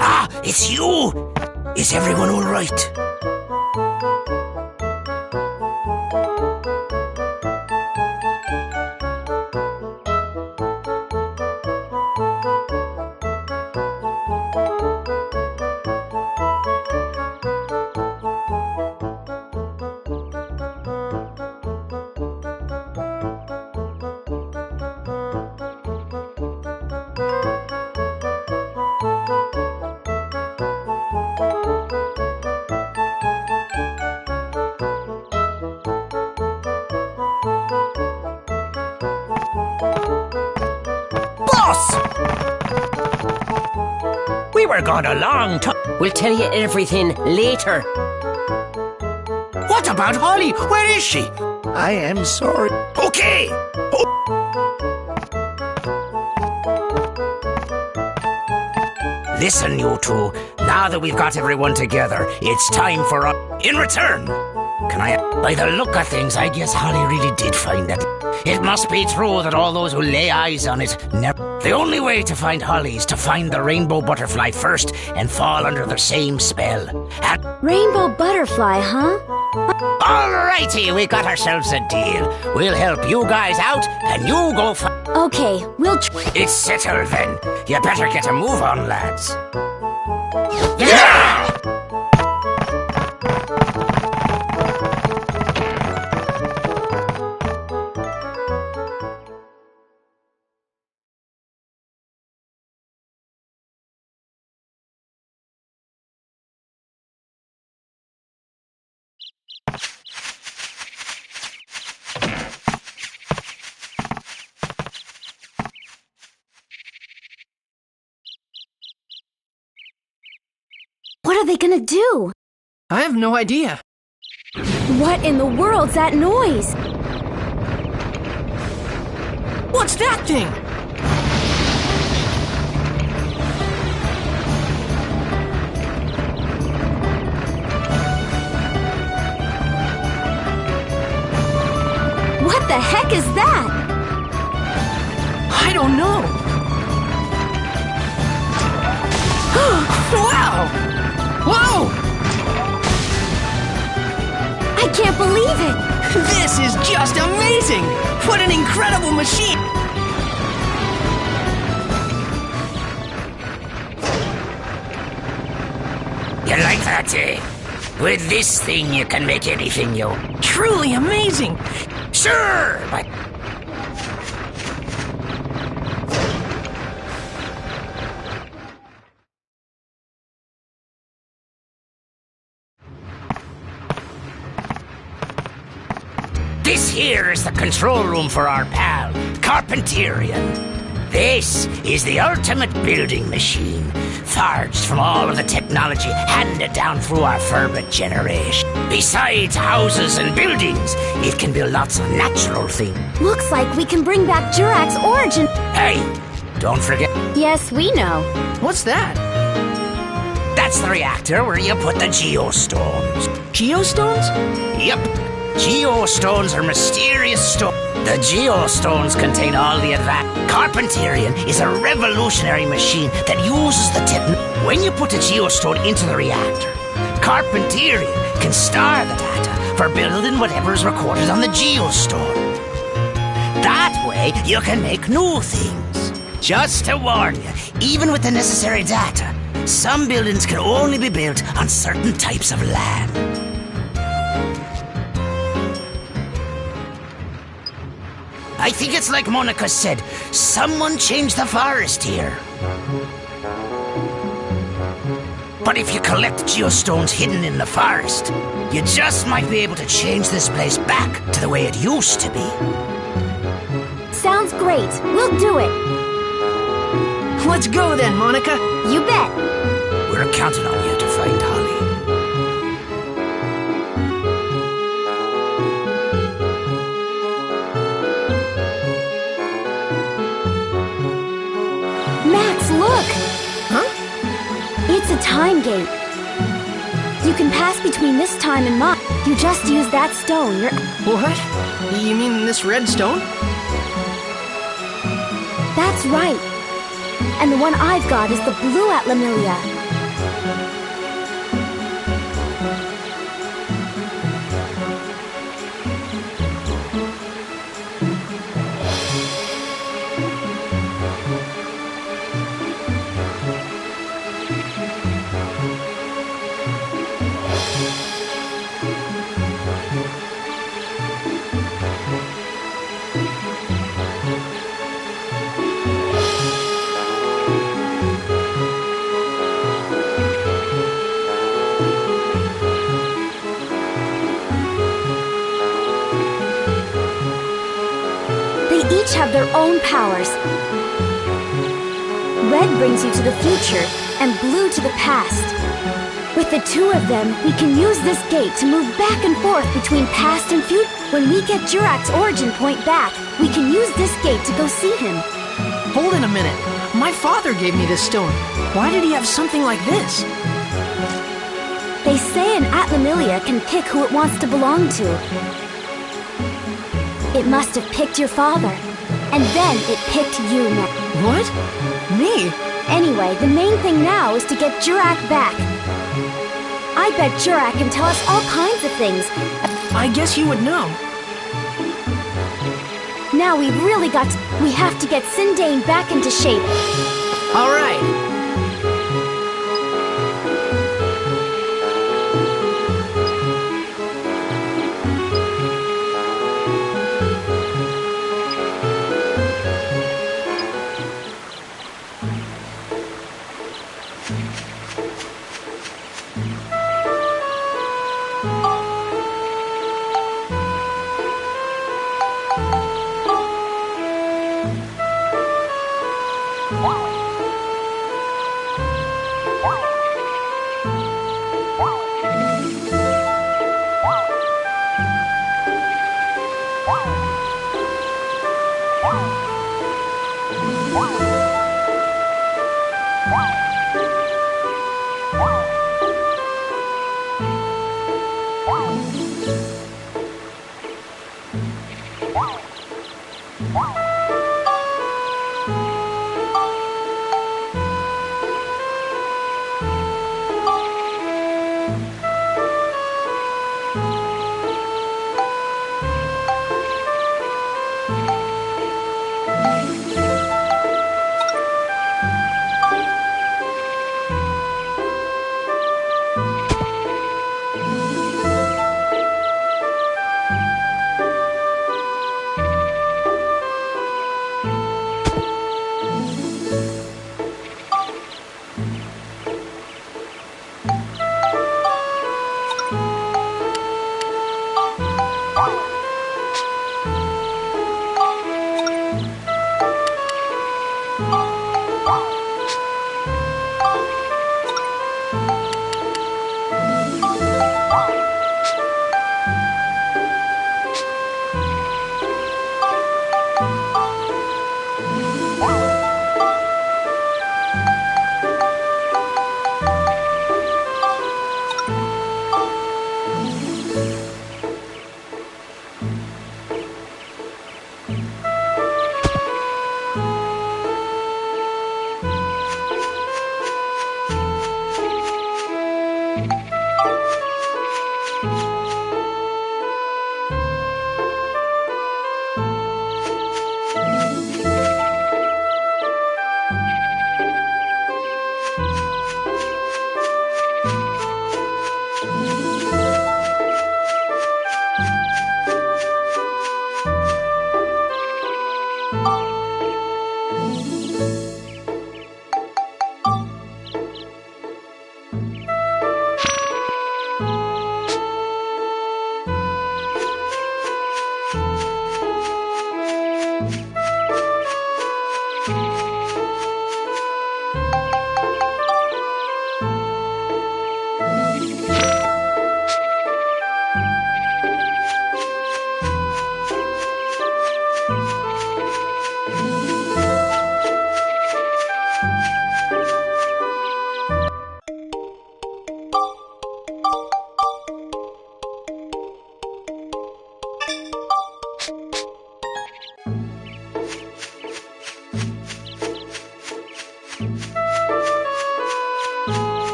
Ah, it's you! Is everyone all right? We were gone a long time. We'll tell you everything later. What about Holly? Where is she? I am sorry. Okay! Listen, you two. Now that we've got everyone together, it's time for in return. Can I... By the look of things, I guess Holly really did find it. It must be true that all those who lay eyes on it never... The only way to find Holly is to find the rainbow butterfly first and fall under the same spell. And... Rainbow butterfly, huh? Alrighty, we got ourselves a deal. We'll help you guys out, and you go Okay, we'll It's settled then. You better get a move on, lads. Yeah! What are they gonna do? I have no idea. What in the world's that noise? What's that thing? What the heck is that? I don't know. Wow! Whoa! I can't believe it! This is just amazing! What an incredible machine! You like that, eh? With this thing, you can make anything you... Truly amazing! Sure, but... This here is the control room for our pal, Carpenterian. This is the ultimate building machine, forged from all of the technology handed down through our fervent generation. Besides houses and buildings, it can build lots of natural things. Looks like we can bring back Jurak's origin. Hey, don't forget... Yes, we know. What's that? That's the reactor where you put the geostones. Geostones? Yep. Geostones are mysterious stones. The geostones contain all the advanced... Carpenterian is a revolutionary machine that uses the When you put a geostone into the reactor, Carpenterian can store the data for building whatever is recorded on the geostone. That way, you can make new things. Just to warn you, even with the necessary data, some buildings can only be built on certain types of land. I think it's like Monica said, someone changed the forest here. But if you collect geostones hidden in the forest, you just might be able to change this place back to the way it used to be. Sounds great. We'll do it. Let's go then, Monica. You bet. We're counting on you to find Holly. Max, look! Huh? It's a time gate. You can pass between this time and mine. You just use that stone. What? You mean this red stone? That's right. And the one I've got is the blue Atlamillia. Each have their own powers. Red brings you to the future, and blue to the past. With the two of them, we can use this gate to move back and forth between past and future. When we get Jurak's origin point back, we can use this gate to go see him. Hold it a minute. My father gave me this stone. Why did he have something like this? They say an Atlamillia can pick who it wants to belong to. It must have picked your father. And then it picked you next. What? Me? Anyway, the main thing now is to get Jurak back. I bet Jurak can tell us all kinds of things. I guess you would know. Now we've really got to... We have to get Sindane back into shape. All right.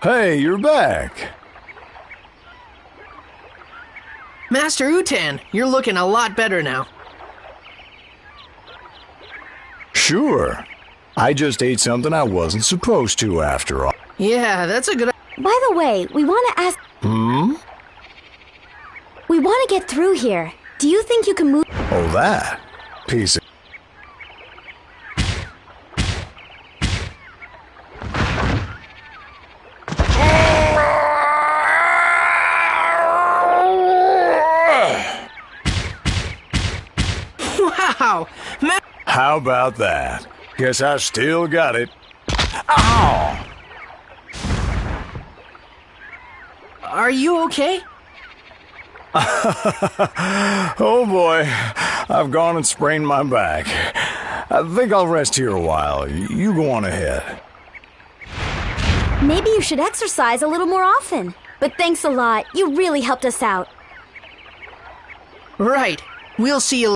Hey, you're back. Master Utan, you're looking a lot better now. Sure. I just ate something I wasn't supposed to after all. Yeah, that's a good... By the way, we want to ask... We want to get through here. Do you think you can move... Oh, that? Piece of... Wow! How about that? Guess I still got it. Ow! Are you okay? Oh boy, I've gone and sprained my back. I think I'll rest here a while. You go on ahead. Maybe you should exercise a little more often. But thanks a lot. You really helped us out. Right. We'll see you...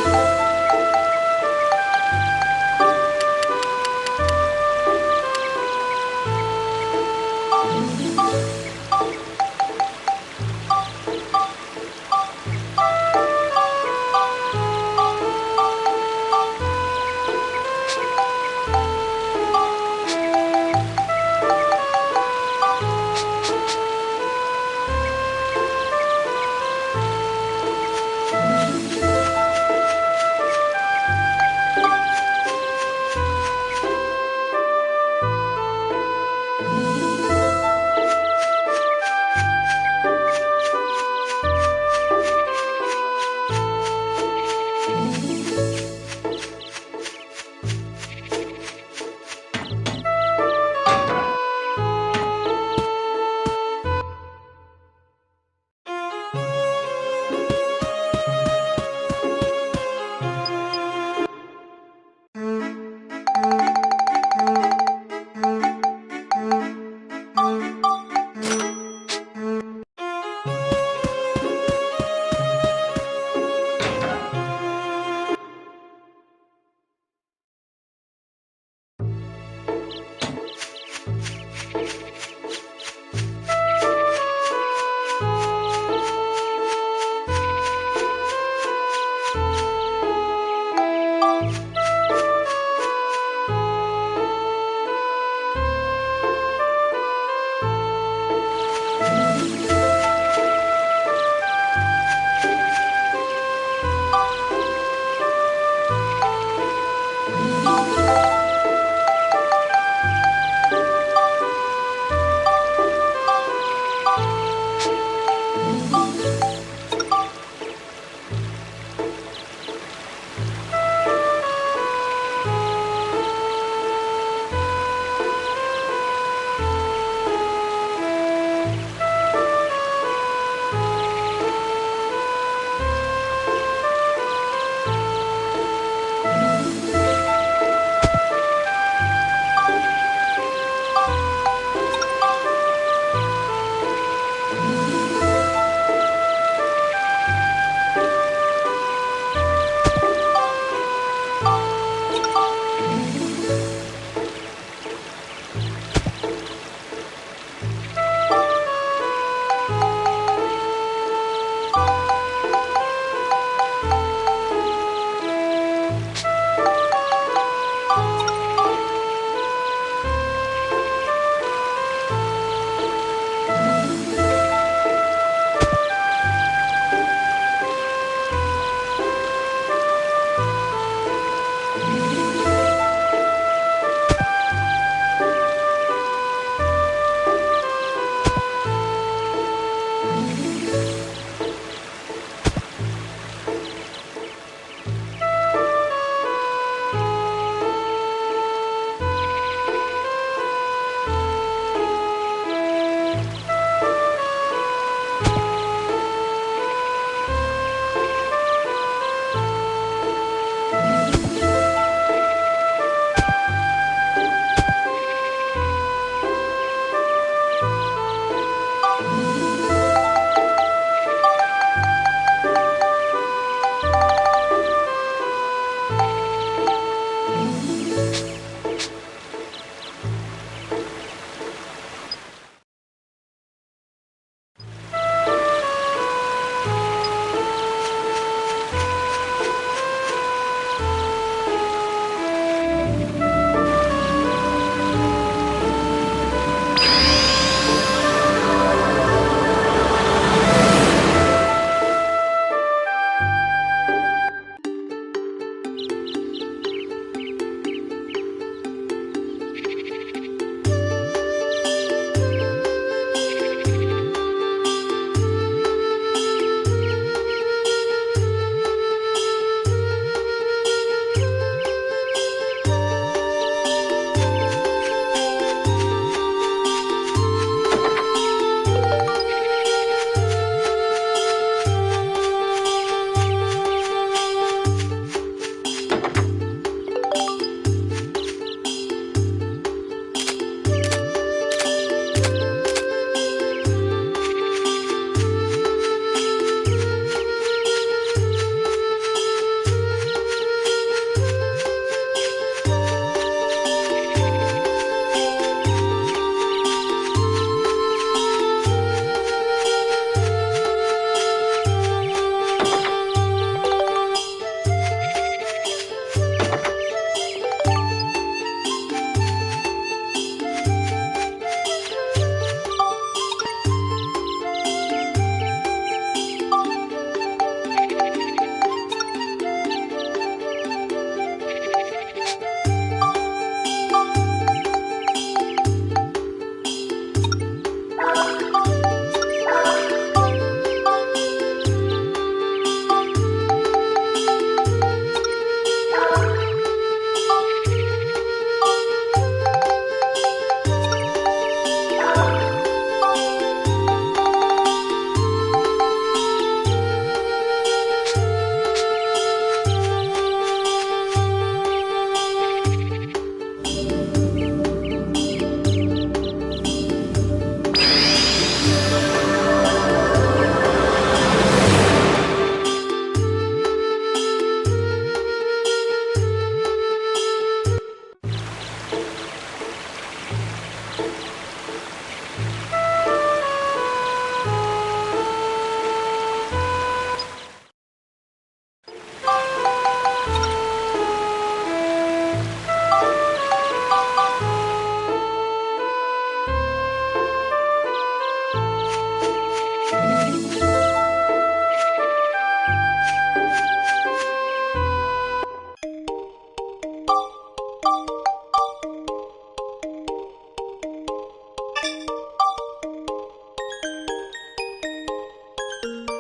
Bye.